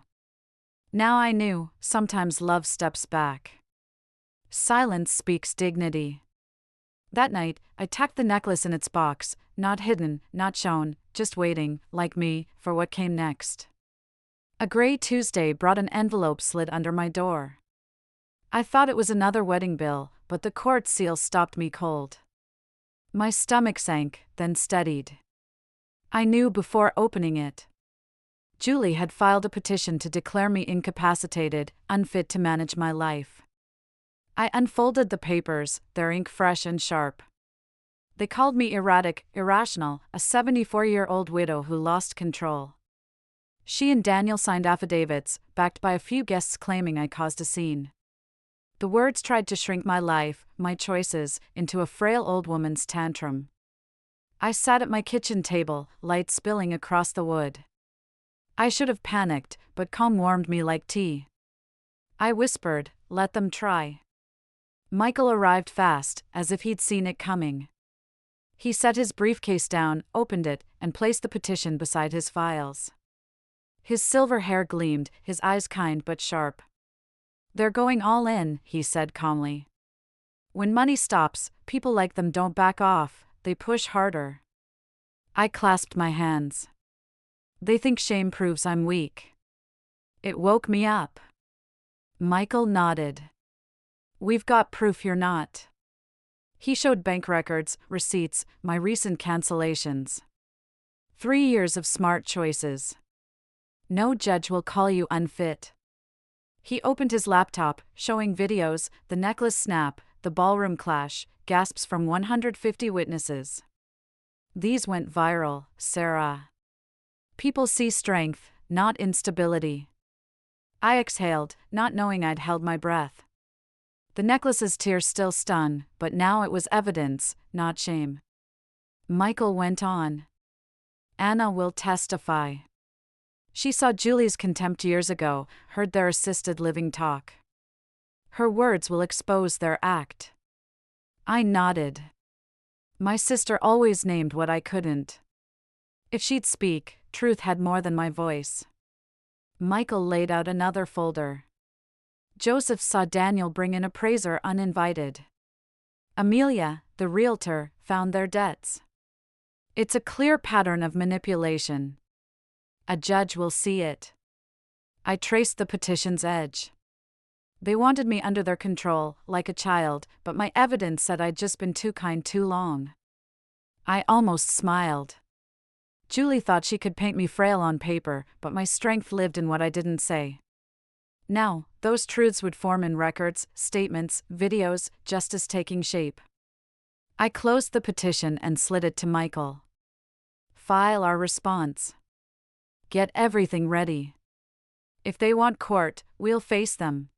Now I knew, sometimes love steps back. Silence speaks dignity. That night, I tucked the necklace in its box, not hidden, not shown, just waiting, like me, for what came next. A gray Tuesday brought an envelope slid under my door. I thought it was another wedding bill, but the court seal stopped me cold. My stomach sank, then steadied. I knew before opening it. Julie had filed a petition to declare me incapacitated, unfit to manage my life. I unfolded the papers, their ink fresh and sharp. They called me erratic, irrational, a 74-year-old widow who lost control. She and Daniel signed affidavits, backed by a few guests claiming I caused a scene. The words tried to shrink my life, my choices, into a frail old woman's tantrum. I sat at my kitchen table, light spilling across the wood. I should have panicked, but calm warmed me like tea. I whispered, let them try. Michael arrived fast, as if he'd seen it coming. He set his briefcase down, opened it, and placed the petition beside his files. His silver hair gleamed, his eyes kind but sharp. They're going all in, he said calmly. When money stops, people like them don't back off, they push harder. I clasped my hands. They think shame proves I'm weak. It woke me up. Michael nodded. We've got proof you're not. He showed bank records, receipts, my recent cancellations. 3 years of smart choices. No judge will call you unfit. He opened his laptop, showing videos, the necklace snap, the ballroom clash, gasps from 150 witnesses. These went viral, Sarah. People see strength, not instability. I exhaled, not knowing I'd held my breath. The necklace's tears still stun, but now it was evidence, not shame. Michael went on. Anna will testify. She saw Julie's contempt years ago, heard their assisted living talk. Her words will expose their act. I nodded. My sister always named what I couldn't. If she'd speak, truth had more than my voice. Michael laid out another folder. Joseph saw Daniel bring an appraiser uninvited. Amelia, the realtor, found their debts. It's a clear pattern of manipulation. A judge will see it. I traced the petition's edge. They wanted me under their control, like a child, but my evidence said I'd just been too kind too long. I almost smiled. Julie thought she could paint me frail on paper, but my strength lived in what I didn't say. Now, those truths would form in records, statements, videos, justice taking shape. I closed the petition and slid it to Michael. File our response. Get everything ready. If they want court, we'll face them.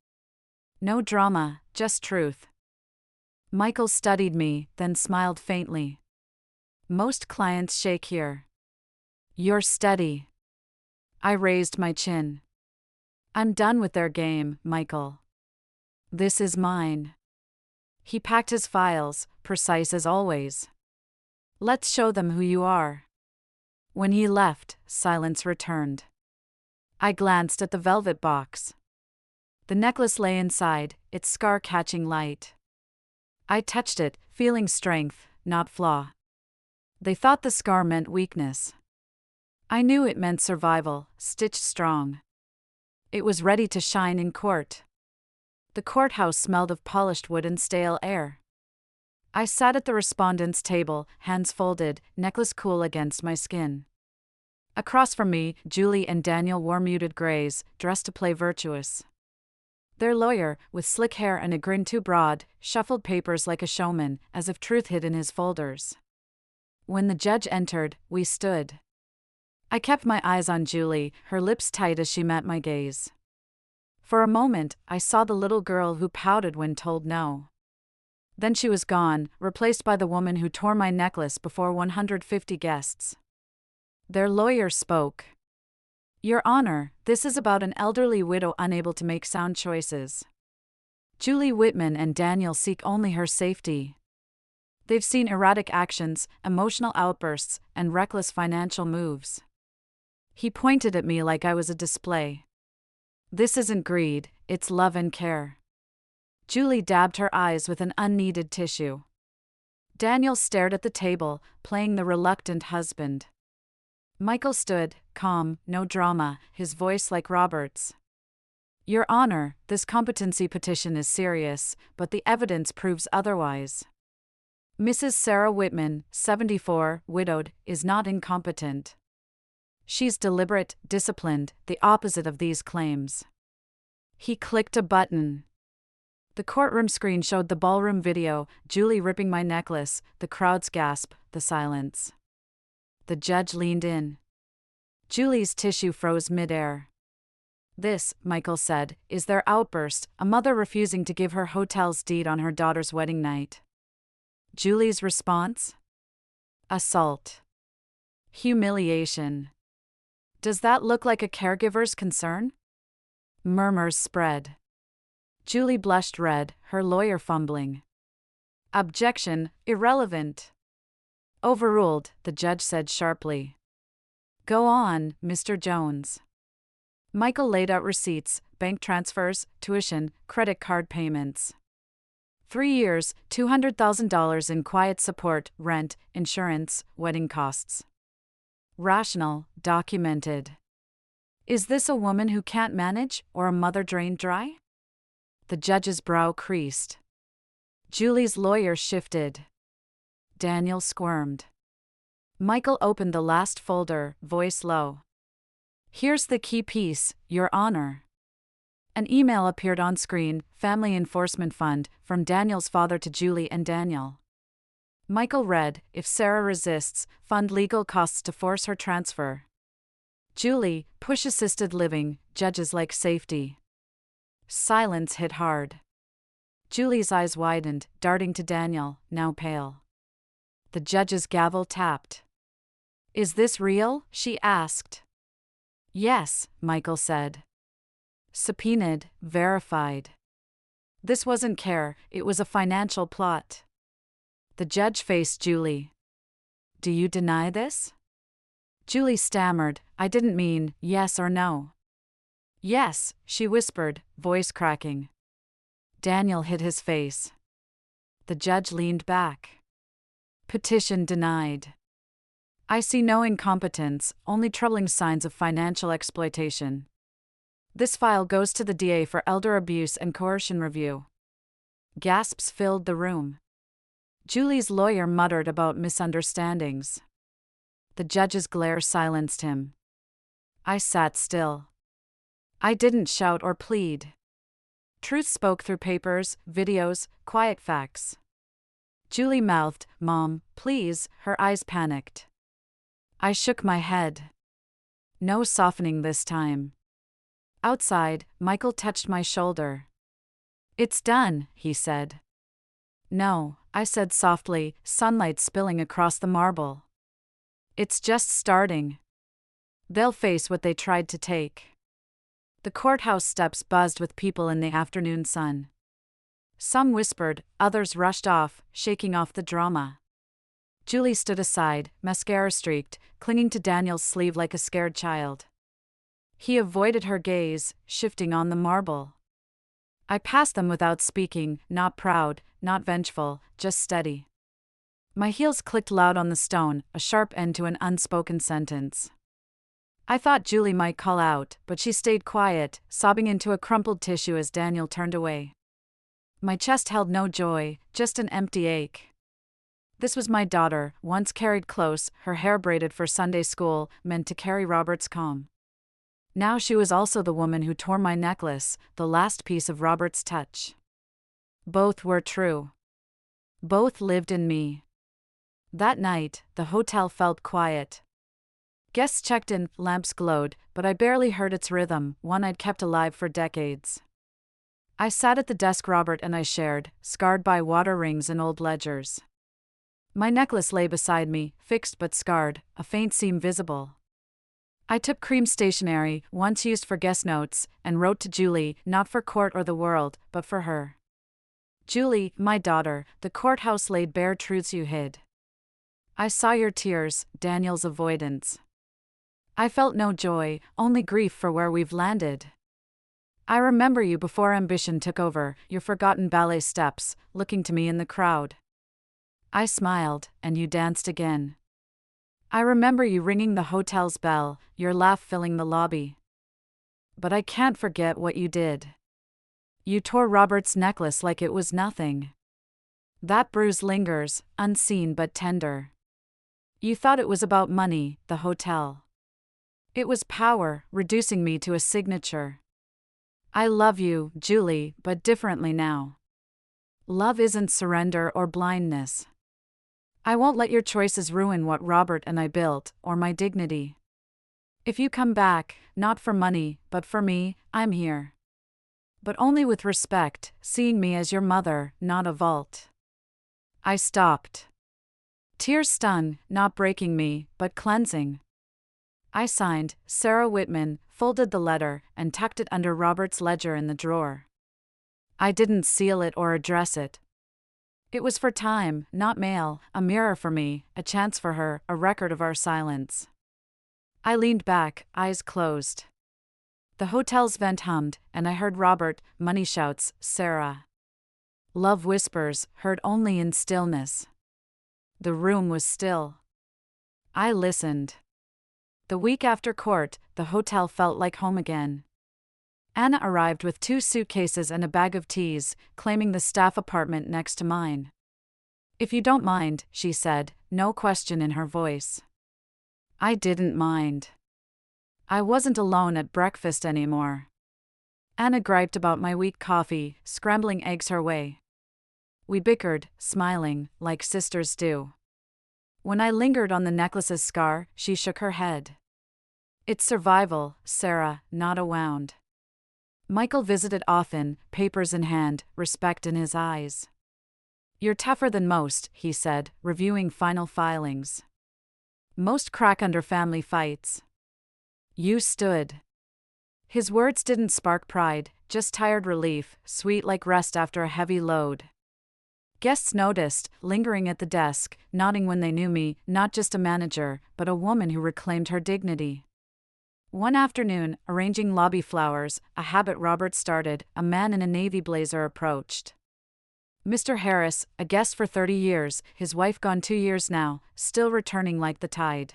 No drama, just truth. Michael studied me, then smiled faintly. Most clients shake here. You're steady. I raised my chin. I'm done with their game, Michael. This is mine. He packed his files, precise as always. Let's show them who you are. When he left, silence returned. I glanced at the velvet box. The necklace lay inside, its scar catching light. I touched it, feeling strength, not flaw. They thought the scar meant weakness. I knew it meant survival, stitched strong. It was ready to shine in court. The courthouse smelled of polished wood and stale air. I sat at the respondent's table, hands folded, necklace cool against my skin. Across from me, Julie and Daniel wore muted grays, dressed to play virtuous. Their lawyer, with slick hair and a grin too broad, shuffled papers like a showman, as if truth hid in his folders. When the judge entered, we stood. I kept my eyes on Julie, her lips tight as she met my gaze. For a moment, I saw the little girl who pouted when told no. Then she was gone, replaced by the woman who tore my necklace before 150 guests. Their lawyer spoke. Your Honor, this is about an elderly widow unable to make sound choices. Julie Whitman and Daniel seek only her safety. They've seen erratic actions, emotional outbursts, and reckless financial moves. He pointed at me like I was a display. This isn't greed, it's love and care. Julie dabbed her eyes with an unneeded tissue. Daniel stared at the table, playing the reluctant husband. Michael stood, calm, no drama, his voice like Robert's. Your Honor, this competency petition is serious, but the evidence proves otherwise. Mrs. Sarah Whitman, 74, widowed, is not incompetent. She's deliberate, disciplined, the opposite of these claims. He clicked a button. The courtroom screen showed the ballroom video, Julie ripping my necklace, the crowd's gasp, the silence. The judge leaned in. Julie's tissue froze midair. This, Michael said, is their outburst, a mother refusing to give her hotel's deed on her daughter's wedding night. Julie's response? Assault. Humiliation. Does that look like a caregiver's concern? Murmurs spread. Julie blushed red, her lawyer fumbling. Objection, irrelevant. Overruled, the judge said sharply. Go on, Mr. Jones. Michael laid out receipts, bank transfers, tuition, credit card payments. 3 years, $200,000 in quiet support, rent, insurance, wedding costs. Rational, documented. Is this a woman who can't manage, or a mother drained dry? The judge's brow creased. Julie's lawyer shifted. Daniel squirmed. Michael opened the last folder, voice low. Here's the key piece, Your Honor. An email appeared on screen, Family Enforcement Fund, from Daniel's father to Julie and Daniel. Michael read, if Sarah resists, fund legal costs to force her transfer. Julie, push assisted living, judges like safety. Silence hit hard. Julie's eyes widened, darting to Daniel, now pale. The judge's gavel tapped. Is this real? She asked. Yes, Michael said. Subpoenaed, verified. This wasn't care, it was a financial plot. The judge faced Julie. Do you deny this? Julie stammered, I didn't mean yes or no. Yes, she whispered, voice cracking. Daniel hid his face. The judge leaned back. Petition denied. I see no incompetence, only troubling signs of financial exploitation. This file goes to the DA for elder abuse and coercion review. Gasps filled the room. Julie's lawyer muttered about misunderstandings. The judge's glare silenced him. I sat still. I didn't shout or plead. Truth spoke through papers, videos, quiet facts. Julie mouthed, Mom, please, her eyes panicked. I shook my head. No softening this time. Outside, Michael touched my shoulder. It's done, he said. No, I said softly, sunlight spilling across the marble. It's just starting. They'll face what they tried to take. The courthouse steps buzzed with people in the afternoon sun. Some whispered, others rushed off, shaking off the drama. Julie stood aside, mascara streaked, clinging to Daniel's sleeve like a scared child. He avoided her gaze, shifting on the marble. I passed them without speaking, not proud, not vengeful, just steady. My heels clicked loud on the stone, a sharp end to an unspoken sentence. I thought Julie might call out, but she stayed quiet, sobbing into a crumpled tissue as Daniel turned away. My chest held no joy, just an empty ache. This was my daughter, once carried close, her hair braided for Sunday school, meant to carry Robert's calm. Now she was also the woman who tore my necklace, the last piece of Robert's touch. Both were true. Both lived in me. That night, the hotel felt quiet. Guests checked in, lamps glowed, but I barely heard its rhythm, one I'd kept alive for decades. I sat at the desk Robert and I shared, scarred by water rings and old ledgers. My necklace lay beside me, fixed but scarred, a faint seam visible. I took cream stationery, once used for guest notes, and wrote to Julie, not for court or the world, but for her. Julie, my daughter, the courthouse laid bare truths you hid. I saw your tears, Daniel's avoidance. I felt no joy, only grief for where we've landed. I remember you before ambition took over, your forgotten ballet steps, looking to me in the crowd. I smiled, and you danced again. I remember you ringing the hotel's bell, your laugh filling the lobby. But I can't forget what you did. You tore Robert's necklace like it was nothing. That bruise lingers, unseen but tender. You thought it was about money, the hotel. It was power, reducing me to a signature. I love you, Julie, but differently now. Love isn't surrender or blindness. I won't let your choices ruin what Robert and I built, or my dignity. If you come back, not for money, but for me, I'm here. But only with respect, seeing me as your mother, not a vault. I stopped. Tears stung, not breaking me, but cleansing. I signed, Sarah Whitmore, folded the letter, and tucked it under Robert's ledger in the drawer. I didn't seal it or address it. It was for time, not mail, a mirror for me, a chance for her, a record of our silence. I leaned back, eyes closed. The hotel's vent hummed, and I heard Robert, money shouts, Sarah. Love whispers, heard only in stillness. The room was still. I listened. The week after court, the hotel felt like home again. Anna arrived with 2 suitcases and a bag of teas, claiming the staff apartment next to mine. If you don't mind, she said, no question in her voice. I didn't mind. I wasn't alone at breakfast anymore. Anna griped about my weak coffee, scrambling eggs her way. We bickered, smiling, like sisters do. When I lingered on the necklace's scar, she shook her head. It's survival, Sarah, not a wound. Michael visited often, papers in hand, respect in his eyes. You're tougher than most, he said, reviewing final filings. Most crack under family fights. You stood. His words didn't spark pride, just tired relief, sweet like rest after a heavy load. Guests noticed, lingering at the desk, nodding when they knew me, not just a manager, but a woman who reclaimed her dignity. One afternoon, arranging lobby flowers, a habit Robert started, a man in a navy blazer approached. Mr. Harris, a guest for 30 years, his wife gone 2 years now, still returning like the tide.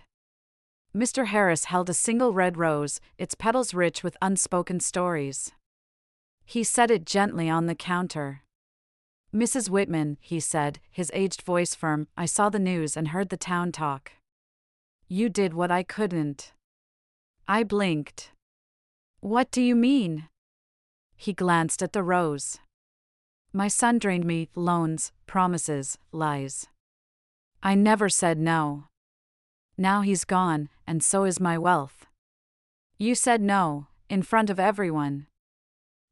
Mr. Harris held a single red rose, its petals rich with unspoken stories. He set it gently on the counter. Mrs. Whitman, he said, his aged voice firm, I saw the news and heard the town talk. You did what I couldn't. I blinked. What do you mean? He glanced at the rose. My son drained me, loans, promises, lies. I never said no. Now he's gone, and so is my wealth. You said no, in front of everyone.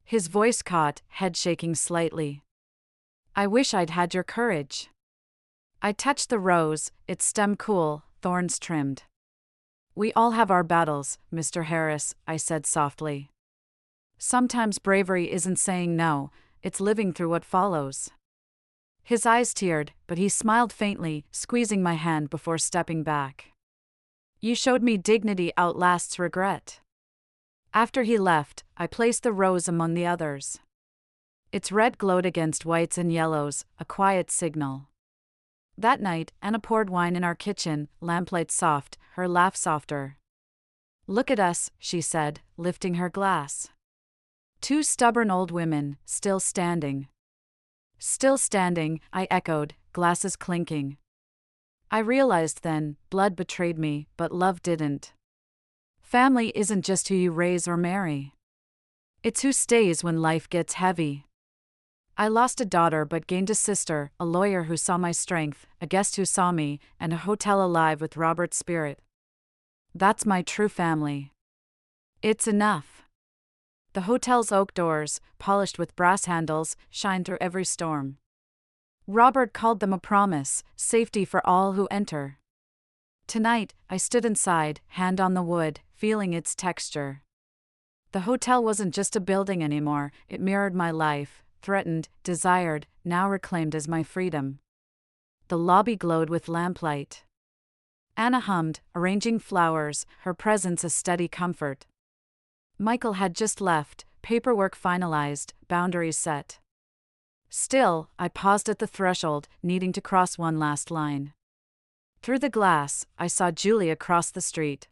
His voice caught, head shaking slightly. I wish I'd had your courage. I touched the rose, its stem cool, thorns trimmed. We all have our battles, Mr. Harris, I said softly. Sometimes bravery isn't saying no, it's living through what follows. His eyes teared, but he smiled faintly, squeezing my hand before stepping back. You showed me dignity outlasts regret. After he left, I placed the rose among the others. Its red glowed against whites and yellows, a quiet signal. That night, Anna poured wine in our kitchen, lamplight soft, her laugh softer. Look at us, she said, lifting her glass. 2 stubborn old women, still standing. Still standing, I echoed, glasses clinking. I realized then, blood betrayed me, but love didn't. Family isn't just who you raise or marry. It's who stays when life gets heavy. I lost a daughter but gained a sister, a lawyer who saw my strength, a guest who saw me, and a hotel alive with Robert's spirit. That's my true family. It's enough. The hotel's oak doors, polished with brass handles, shine through every storm. Robert called them a promise, safety for all who enter. Tonight, I stood inside, hand on the wood, feeling its texture. The hotel wasn't just a building anymore, it mirrored my life. Threatened, desired, now reclaimed as my freedom. The lobby glowed with lamplight. Anna hummed, arranging flowers, her presence a steady comfort. Michael had just left, paperwork finalized, boundaries set. Still, I paused at the threshold, needing to cross one last line. Through the glass, I saw Julie across the street.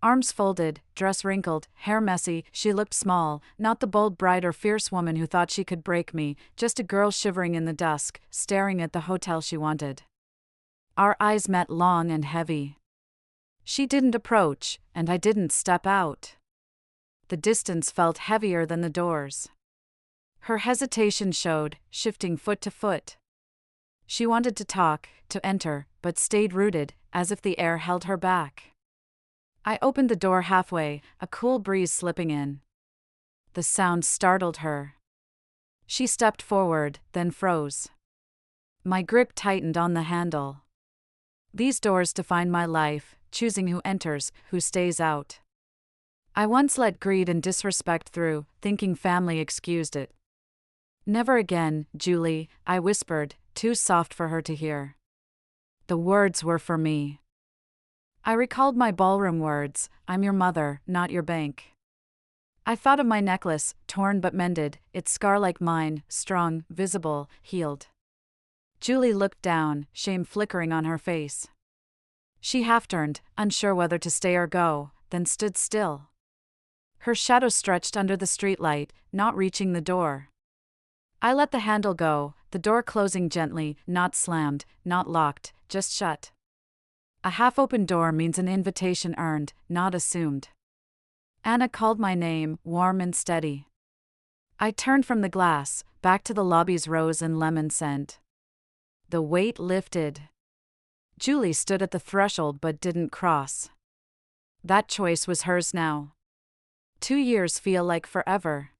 Arms folded, dress wrinkled, hair messy, she looked small, not the bold bride or fierce woman who thought she could break me, just a girl shivering in the dusk, staring at the hotel she wanted. Our eyes met long and heavy. She didn't approach, and I didn't step out. The distance felt heavier than the doors. Her hesitation showed, shifting foot to foot. She wanted to talk, to enter, but stayed rooted, as if the air held her back. I opened the door halfway, a cool breeze slipping in. The sound startled her. She stepped forward, then froze. My grip tightened on the handle. These doors define my life, choosing who enters, who stays out. I once let greed and disrespect through, thinking family excused it. Never again, Julie, I whispered, too soft for her to hear. The words were for me. I recalled my ballroom words, I'm your mother, not your bank. I thought of my necklace, torn but mended, its scar like mine, strong, visible, healed. Julie looked down, shame flickering on her face. She half-turned, unsure whether to stay or go, then stood still. Her shadow stretched under the streetlight, not reaching the door. I let the handle go, the door closing gently, not slammed, not locked, just shut. A half-open door means an invitation earned, not assumed. Anna called my name, warm and steady. I turned from the glass, back to the lobby's rose and lemon scent. The weight lifted. Julie stood at the threshold but didn't cross. That choice was hers now. 2 years feel like forever.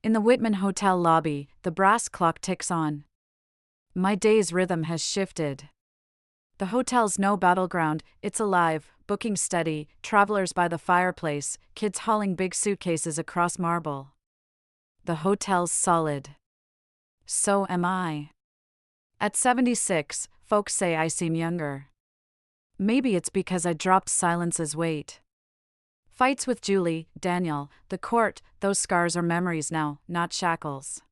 In the Whitman Hotel lobby, the brass clock ticks on. My day's rhythm has shifted. The hotel's no battleground, it's alive, booking steady, travelers by the fireplace, kids hauling big suitcases across marble. The hotel's solid. So am I. At 76, folks say I seem younger. Maybe it's because I dropped silence's weight. Fights with Julie, Daniel, the court, those scars are memories now, not shackles.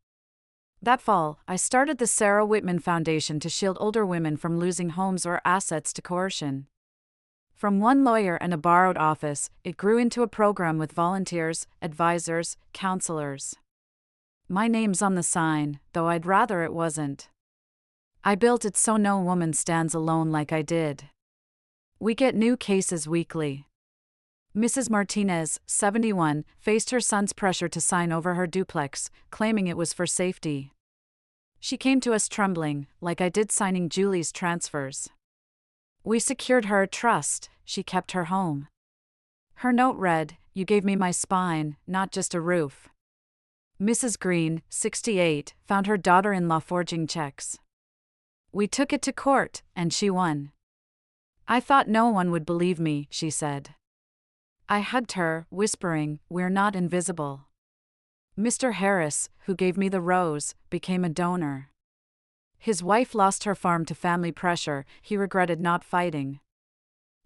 That fall, I started the Sarah Whitmore Foundation to shield older women from losing homes or assets to coercion. From one lawyer and a borrowed office, it grew into a program with volunteers, advisors, counselors. My name's on the sign, though I'd rather it wasn't. I built it so no woman stands alone like I did. We get new cases weekly. Mrs. Martinez, 71, faced her son's pressure to sign over her duplex, claiming it was for safety. She came to us trembling, like I did signing Julie's transfers. We secured her a trust, she kept her home. Her note read, "You gave me my spine, not just a roof." Mrs. Green, 68, found her daughter-in-law forging checks. We took it to court, and she won. I thought no one would believe me, she said. I hugged her, whispering, "We're not invisible." Mr. Harris, who gave me the rose, became a donor. His wife lost her farm to family pressure, he regretted not fighting.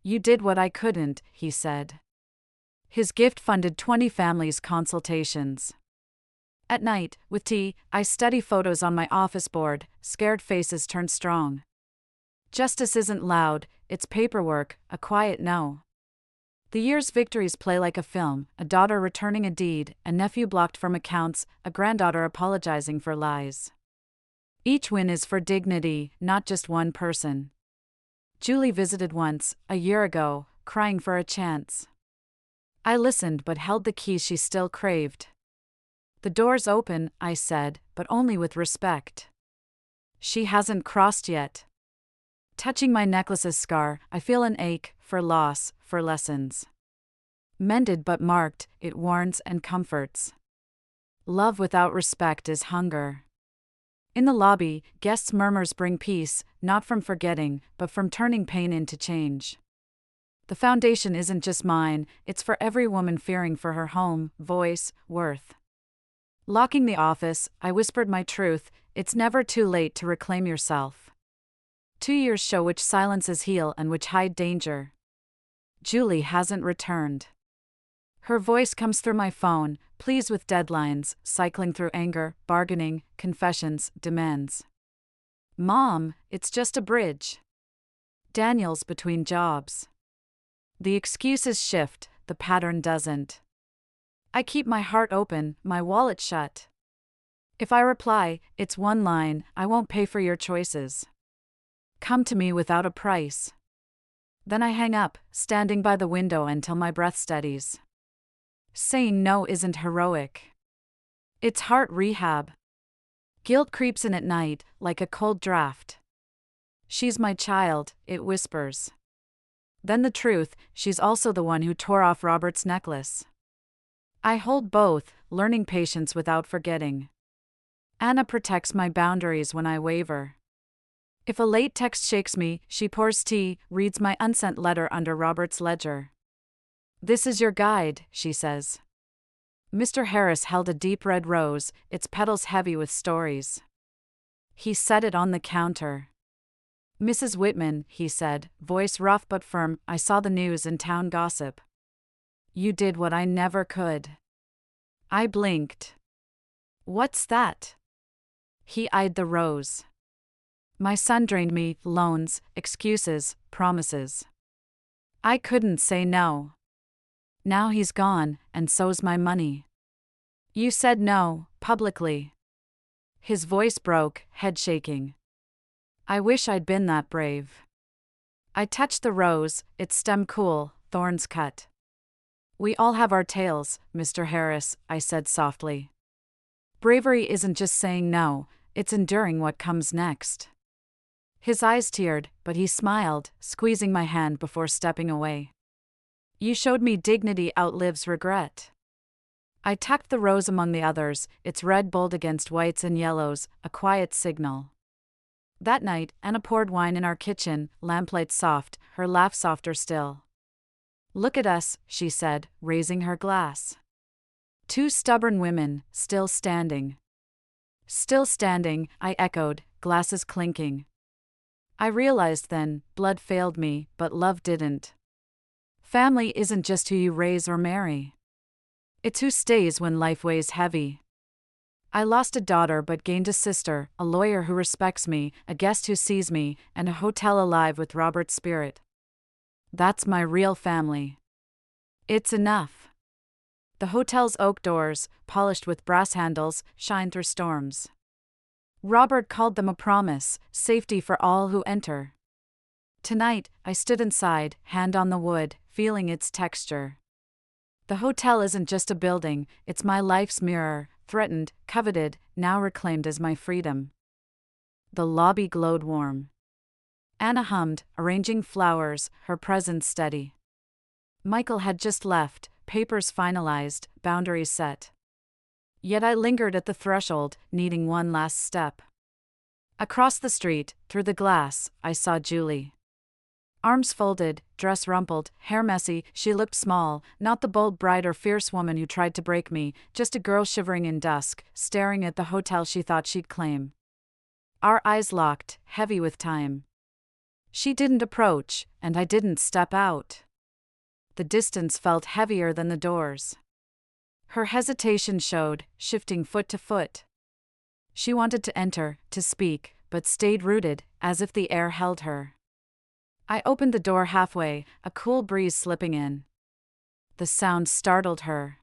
"You did what I couldn't," he said. His gift funded 20 families' consultations. At night, with tea, I study photos on my office board, scared faces turn strong. Justice isn't loud, it's paperwork, a quiet no. The year's victories play like a film, a daughter returning a deed, a nephew blocked from accounts, a granddaughter apologizing for lies. Each win is for dignity, not just one person. Julie visited once, a year ago, crying for a chance. I listened but held the keys she still craved. "The door's open," I said, but only with respect. She hasn't crossed yet. Touching my necklace's scar, I feel an ache, for loss, for lessons. Mended but marked, it warns and comforts. Love without respect is hunger. In the lobby, guests' murmurs bring peace, not from forgetting, but from turning pain into change. The foundation isn't just mine, it's for every woman fearing for her home, voice, worth. Locking the office, I whispered my truth, it's never too late to reclaim yourself. 2 years show which silences heal and which hide danger. Julie hasn't returned. Her voice comes through my phone, pleas with deadlines, cycling through anger, bargaining, confessions, demands. "Mom, it's just a bridge." Daniel's between jobs. The excuses shift, the pattern doesn't. I keep my heart open, my wallet shut. If I reply, it's one line, "I won't pay for your choices. Come to me without a price." Then I hang up, standing by the window until my breath steadies. Saying no isn't heroic. It's heart rehab. Guilt creeps in at night, like a cold draft. "She's my child," it whispers. Then the truth, she's also the one who tore off Robert's necklace. I hold both, learning patience without forgetting. Anna protects my boundaries when I waver. If a late text shakes me, she pours tea, reads my unsent letter under Robert's ledger. "This is your guide," she says. Mr. Harris held a deep red rose, its petals heavy with stories. He set it on the counter. "Mrs. Whitman," he said, voice rough but firm, "I saw the news and town gossip. You did what I never could." I blinked. "What's that?" He eyed the rose. "My son drained me, loans, excuses, promises. I couldn't say no. Now he's gone, and so's my money. You said no, publicly." His voice broke, head shaking. I wish I'd been that brave. I touched the rose, its stem cool, thorns cut. We all have our tales, Mr. Harris, I said softly. Bravery isn't just saying no, it's enduring what comes next. His eyes teared, but he smiled, squeezing my hand before stepping away. You showed me dignity outlives regret. I tucked the rose among the others, its red bold against whites and yellows, a quiet signal. That night, Anna poured wine in our kitchen, lamplight soft, her laugh softer still. Look at us, she said, raising her glass. Two stubborn women, still standing. Still standing, I echoed, glasses clinking. I realized then, blood failed me, but love didn't. Family isn't just who you raise or marry. It's who stays when life weighs heavy. I lost a daughter but gained a sister, a lawyer who respects me, a guest who sees me, and a hotel alive with Robert's spirit. That's my real family. It's enough. The hotel's oak doors, polished with brass handles, shine through storms. Robert called them a promise, safety for all who enter. Tonight, I stood inside, hand on the wood, feeling its texture. The hotel isn't just a building, it's my life's mirror, threatened, coveted, now reclaimed as my freedom. The lobby glowed warm. Anna hummed, arranging flowers, her presence steady. Michael had just left, papers finalized, boundaries set. Yet I lingered at the threshold, needing one last step. Across the street, through the glass, I saw Julie. Arms folded, dress rumpled, hair messy, she looked small, not the bold bride or fierce woman who tried to break me, just a girl shivering in dusk, staring at the hotel she thought she'd claim. Our eyes locked, heavy with time. She didn't approach, and I didn't step out. The distance felt heavier than the doors. Her hesitation showed, shifting foot to foot. She wanted to enter, to speak, but stayed rooted, as if the air held her. I opened the door halfway, a cool breeze slipping in. The sound startled her.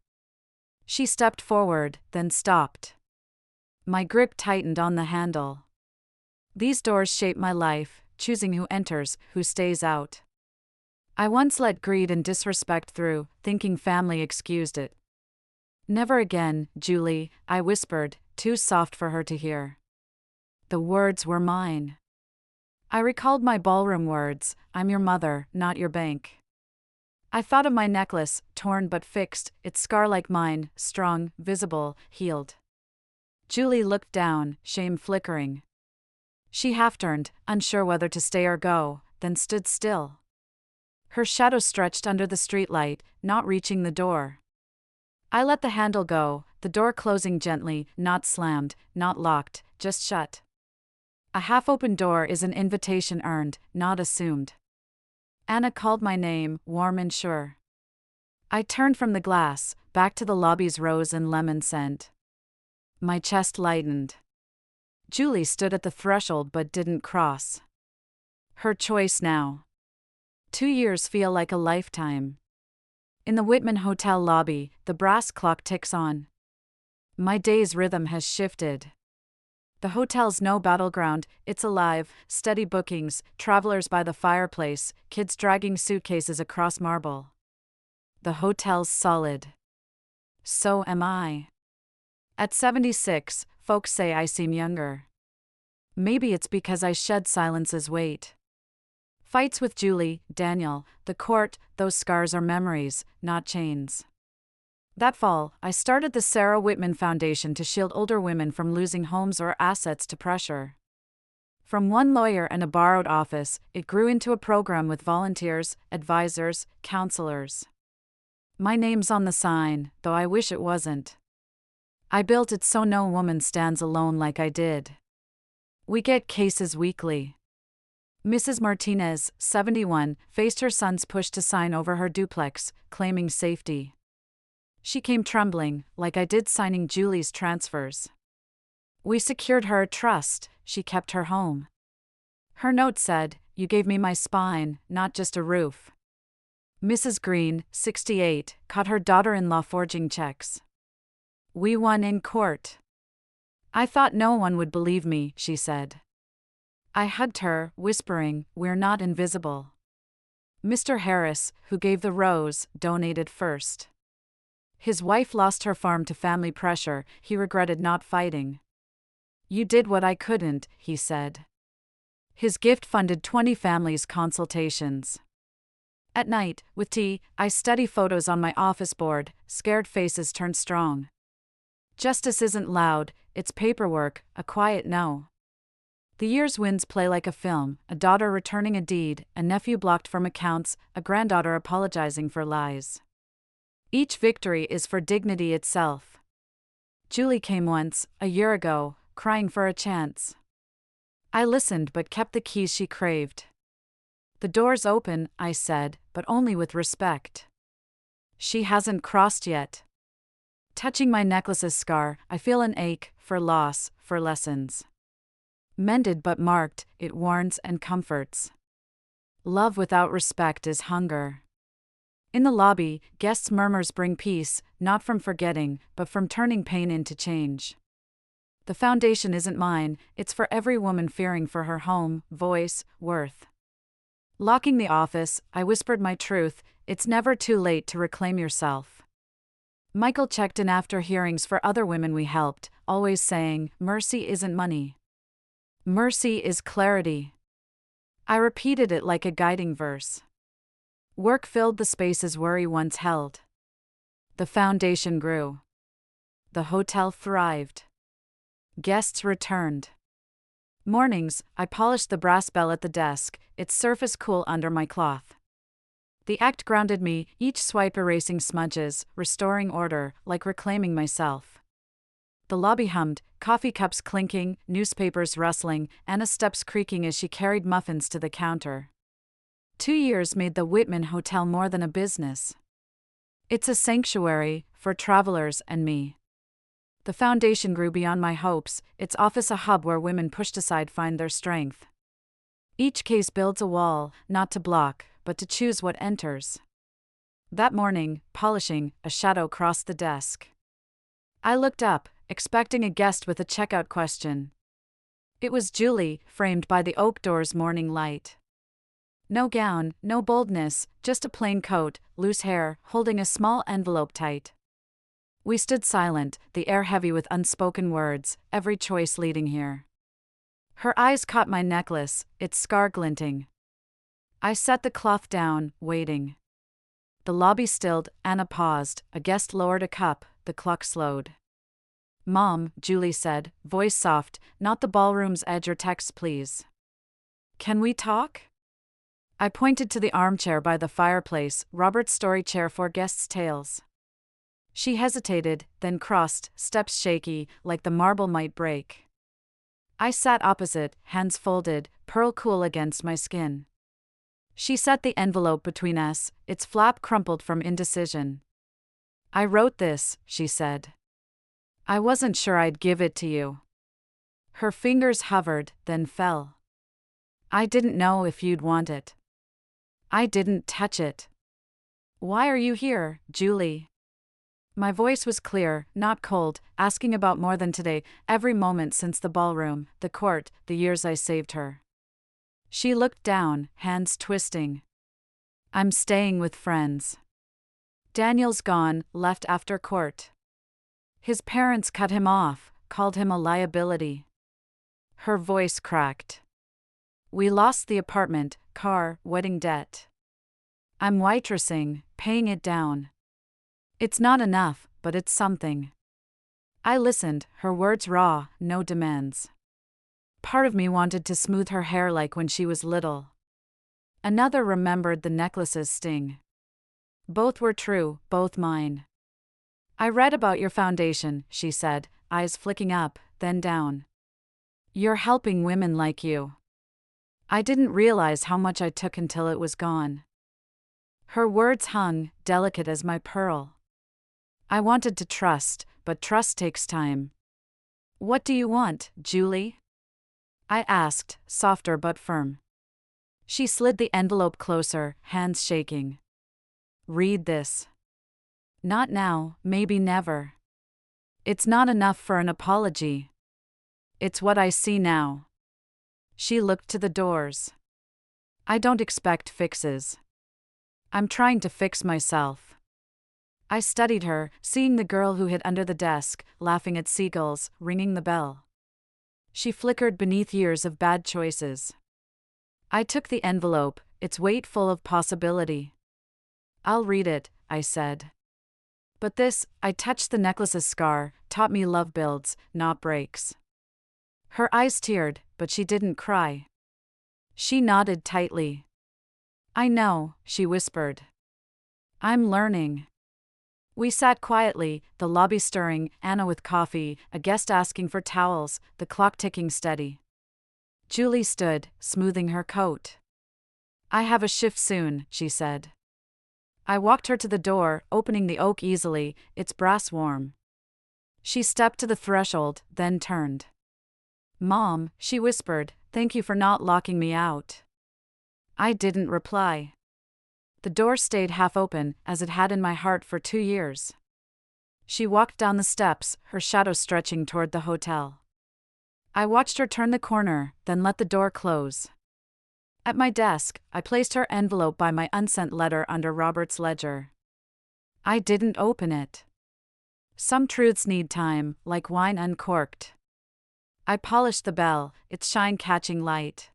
She stepped forward, then stopped. My grip tightened on the handle. These doors shape my life, choosing who enters, who stays out. I once let greed and disrespect through, thinking family excused it. Never again, Julie, I whispered, too soft for her to hear. The words were mine. I recalled my ballroom words, I'm your mother, not your bank. I thought of my necklace, torn but fixed, its scar like mine, strong, visible, healed. Julie looked down, shame flickering. She half-turned, unsure whether to stay or go, then stood still. Her shadow stretched under the streetlight, not reaching the door. I let the handle go, the door closing gently, not slammed, not locked, just shut. A half-open door is an invitation earned, not assumed. Anna called my name, warm and sure. I turned from the glass, back to the lobby's rose and lemon scent. My chest lightened. Julie stood at the threshold but didn't cross. Her choice now. 2 years feel like a lifetime. In the Whitman Hotel lobby, the brass clock ticks on. My day's rhythm has shifted. The hotel's no battleground, it's alive, steady bookings, travelers by the fireplace, kids dragging suitcases across marble. The hotel's solid. So am I. At 76, folks say I seem younger. Maybe it's because I shed silence's weight. Fights with Julie, Daniel, the court, those scars are memories, not chains. That fall, I started the Sarah Whitmore Foundation to shield older women from losing homes or assets to pressure. From one lawyer and a borrowed office, it grew into a program with volunteers, advisors, counselors. My name's on the sign, though I wish it wasn't. I built it so no woman stands alone like I did. We get cases weekly. Mrs. Martinez, 71, faced her son's push to sign over her duplex, claiming safety. She came trembling, like I did signing Julie's transfers. We secured her a trust, she kept her home. Her note said, "You gave me my spine, not just a roof." Mrs. Green, 68, caught her daughter-in-law forging checks. We won in court. I thought no one would believe me, she said. I hugged her, whispering, "We're not invisible." Mr. Harris, who gave the rose, donated first. His wife lost her farm to family pressure, he regretted not fighting. You did what I couldn't, he said. His gift funded 20 families' consultations. At night, with tea, I study photos on my office board, scared faces turn strong. Justice isn't loud, it's paperwork, a quiet no. The year's winds play like a film, a daughter returning a deed, a nephew blocked from accounts, a granddaughter apologizing for lies. Each victory is for dignity itself. Julie came once, a year ago, crying for a chance. I listened but kept the keys she craved. The door's open, I said, but only with respect. She hasn't crossed yet. Touching my necklace's scar, I feel an ache, for loss, for lessons. Mended but marked, it warns and comforts. Love without respect is hunger. In the lobby, guests' murmurs bring peace, not from forgetting, but from turning pain into change. The foundation isn't mine, it's for every woman fearing for her home, voice, worth. Locking the office, I whispered my truth, it's never too late to reclaim yourself. Michael checked in after hearings for other women we helped, always saying, mercy isn't money. Mercy is clarity. I repeated it like a guiding verse. Work filled the spaces worry once held. The foundation grew. The hotel thrived. Guests returned. Mornings, I polished the brass bell at the desk, its surface cool under my cloth. The act grounded me, each swipe erasing smudges, restoring order, like reclaiming myself. The lobby hummed, coffee cups clinking, newspapers rustling, Anna's steps creaking as she carried muffins to the counter. 2 years made the Whitman Hotel more than a business. It's a sanctuary, for travelers and me. The foundation grew beyond my hopes, its office a hub where women pushed aside find their strength. Each case builds a wall, not to block, but to choose what enters. That morning, polishing, a shadow crossed the desk. I looked up, expecting a guest with a checkout question. It was Julie, framed by the oak door's morning light. No gown, no boldness, just a plain coat, loose hair, holding a small envelope tight. We stood silent, the air heavy with unspoken words, every choice leading here. Her eyes caught my necklace, its scar glinting. I set the cloth down, waiting. The lobby stilled, Anna paused, a guest lowered a cup, the clock slowed. Mom, Julie said, voice soft, not the ballroom's edge or text please. Can we talk? I pointed to the armchair by the fireplace, Robert's story chair for guests' tales. She hesitated, then crossed, steps shaky, like the marble might break. I sat opposite, hands folded, pearl cool against my skin. She set the envelope between us, its flap crumpled from indecision. I wrote this, she said. I wasn't sure I'd give it to you. Her fingers hovered, then fell. I didn't know if you'd want it. I didn't touch it. Why are you here, Julie? My voice was clear, not cold, asking about more than today, every moment since the ballroom, the court, the years I saved her. She looked down, hands twisting. I'm staying with friends. Daniel's gone, left after court. His parents cut him off, called him a liability. Her voice cracked. We lost the apartment, car, wedding debt. I'm waitressing, paying it down. It's not enough, but it's something. I listened, her words raw, no demands. Part of me wanted to smooth her hair like when she was little. Another remembered the necklace's sting. Both were true, both mine. I read about your foundation, she said, eyes flicking up, then down. You're helping women like you. I didn't realize how much I took until it was gone. Her words hung, delicate as my pearl. I wanted to trust, but trust takes time. What do you want, Julie? I asked, softer but firm. She slid the envelope closer, hands shaking. Read this. Not now, maybe never. It's not enough for an apology. It's what I see now. She looked to the doors. I don't expect fixes. I'm trying to fix myself. I studied her, seeing the girl who hid under the desk, laughing at seagulls, ringing the bell. She flickered beneath years of bad choices. I took the envelope, its weight full of possibility. I'll read it, I said. But this, I touched the necklace's scar, taught me love builds, not breaks. Her eyes teared, but she didn't cry. She nodded tightly. I know, she whispered. I'm learning. We sat quietly, the lobby stirring, Anna with coffee, a guest asking for towels, the clock ticking steady. Julie stood, smoothing her coat. I have a shift soon, she said. I walked her to the door, opening the oak easily, its brass warm. She stepped to the threshold, then turned. Mom, she whispered, thank you for not locking me out. I didn't reply. The door stayed half open, as it had in my heart for 2 years. She walked down the steps, her shadow stretching toward the hotel. I watched her turn the corner, then let the door close. At my desk, I placed her envelope by my unsent letter under Robert's ledger. I didn't open it. Some truths need time, like wine uncorked. I polished the bell, its shine catching light.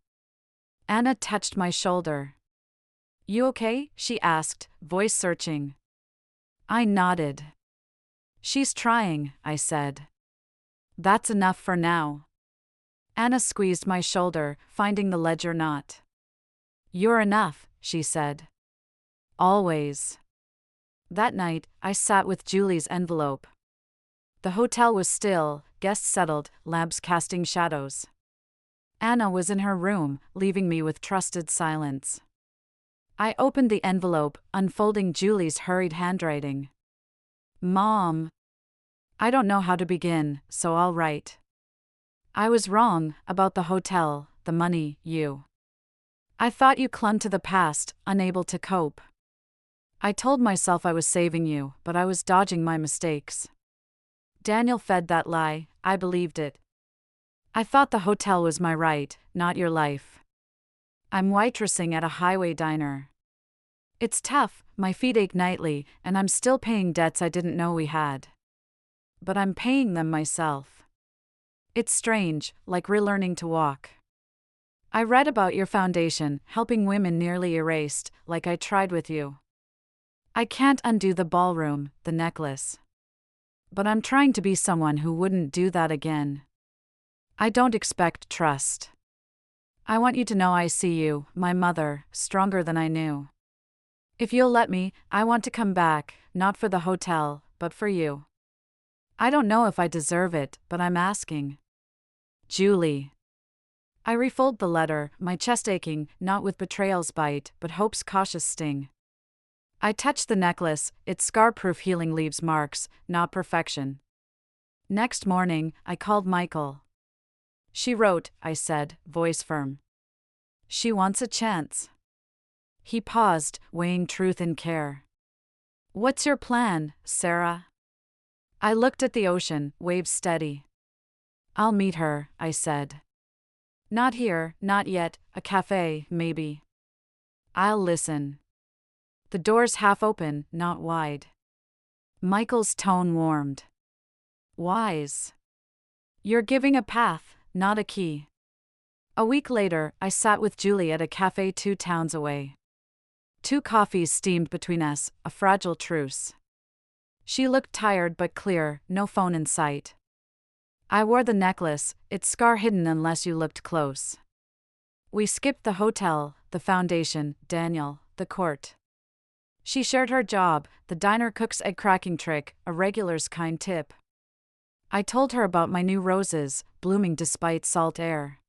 Anna touched my shoulder. You okay? She asked, voice searching. I nodded. She's trying, I said. That's enough for now. Anna squeezed my shoulder, finding the ledger knot. You're enough, she said. Always. That night, I sat with Julie's envelope. The hotel was still, guests settled, lamps casting shadows. Anna was in her room, leaving me with trusted silence. I opened the envelope, unfolding Julie's hurried handwriting. Mom. I don't know how to begin, so I'll write. I was wrong about the hotel, the money, you. I thought you clung to the past, unable to cope. I told myself I was saving you, but I was dodging my mistakes. Daniel fed that lie, I believed it. I thought the hotel was my right, not your life. I'm waitressing at a highway diner. It's tough, my feet ache nightly, and I'm still paying debts I didn't know we had. But I'm paying them myself. It's strange, like relearning to walk. I read about your foundation, helping women nearly erased, like I tried with you. I can't undo the ballroom, the necklace. But I'm trying to be someone who wouldn't do that again. I don't expect trust. I want you to know I see you, my mother, stronger than I knew. If you'll let me, I want to come back, not for the hotel, but for you. I don't know if I deserve it, but I'm asking. Julie. I refold the letter, my chest aching, not with betrayal's bite, but hope's cautious sting. I touch the necklace, its scar-proof healing leaves marks, not perfection. Next morning, I called Michael. She wrote, I said, voice firm. She wants a chance. He paused, weighing truth and care. What's your plan, Sarah? I looked at the ocean, waves steady. I'll meet her, I said. Not here, not yet, a cafe, maybe. I'll listen. The door's half open, not wide. Michael's tone warmed. Wise. You're giving a path, not a key. A week later, I sat with Julie at a cafe 2 towns away. 2 coffees steamed between us, a fragile truce. She looked tired but clear, no phone in sight. I wore the necklace, its scar hidden unless you looked close. We skipped the hotel, the foundation, Daniel, the court. She shared her job, the diner cook's egg-cracking trick, a regular's kind tip. I told her about my new roses, blooming despite salt air.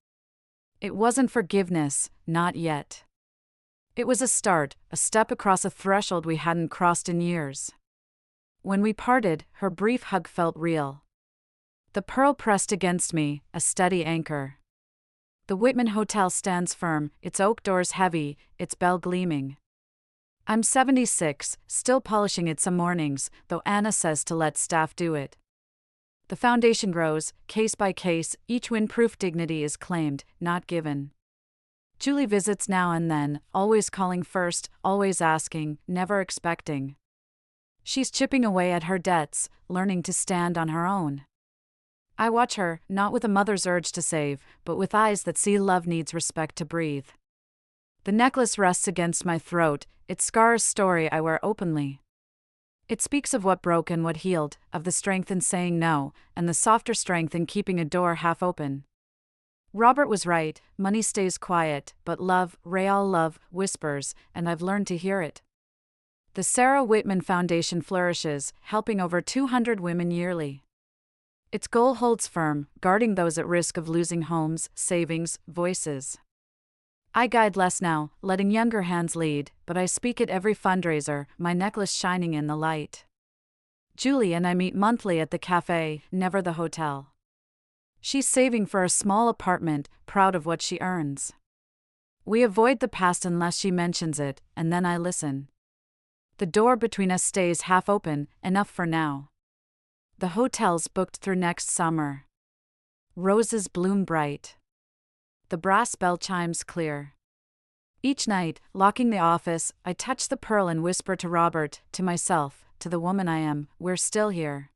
It wasn't forgiveness, not yet. It was a start, a step across a threshold we hadn't crossed in years. When we parted, her brief hug felt real. The pearl pressed against me, a steady anchor. The Whitman Hotel stands firm, its oak doors heavy, its bell gleaming. I'm 76, still polishing it some mornings, though Anna says to let staff do it. The foundation grows, case by case, each win-proof dignity is claimed, not given. Julie visits now and then, always calling first, always asking, never expecting. She's chipping away at her debts, learning to stand on her own. I watch her, not with a mother's urge to save, but with eyes that see love needs respect to breathe. The necklace rests against my throat, its scars story I wear openly. It speaks of what broke and what healed, of the strength in saying no, and the softer strength in keeping a door half open. Robert was right, money stays quiet, but love, real love, whispers, and I've learned to hear it. The Sarah Whitmore Foundation flourishes, helping over 200 women yearly. Its goal holds firm, guarding those at risk of losing homes, savings, voices. I guide less now, letting younger hands lead, but I speak at every fundraiser, my necklace shining in the light. Julie and I meet monthly at the cafe, never the hotel. She's saving for a small apartment, proud of what she earns. We avoid the past unless she mentions it, and then I listen. The door between us stays half open, enough for now. The hotel's booked through next summer. Roses bloom bright. The brass bell chimes clear. Each night, locking the office, I touch the pearl and whisper to Robert, to myself, to the woman I am, we're still here.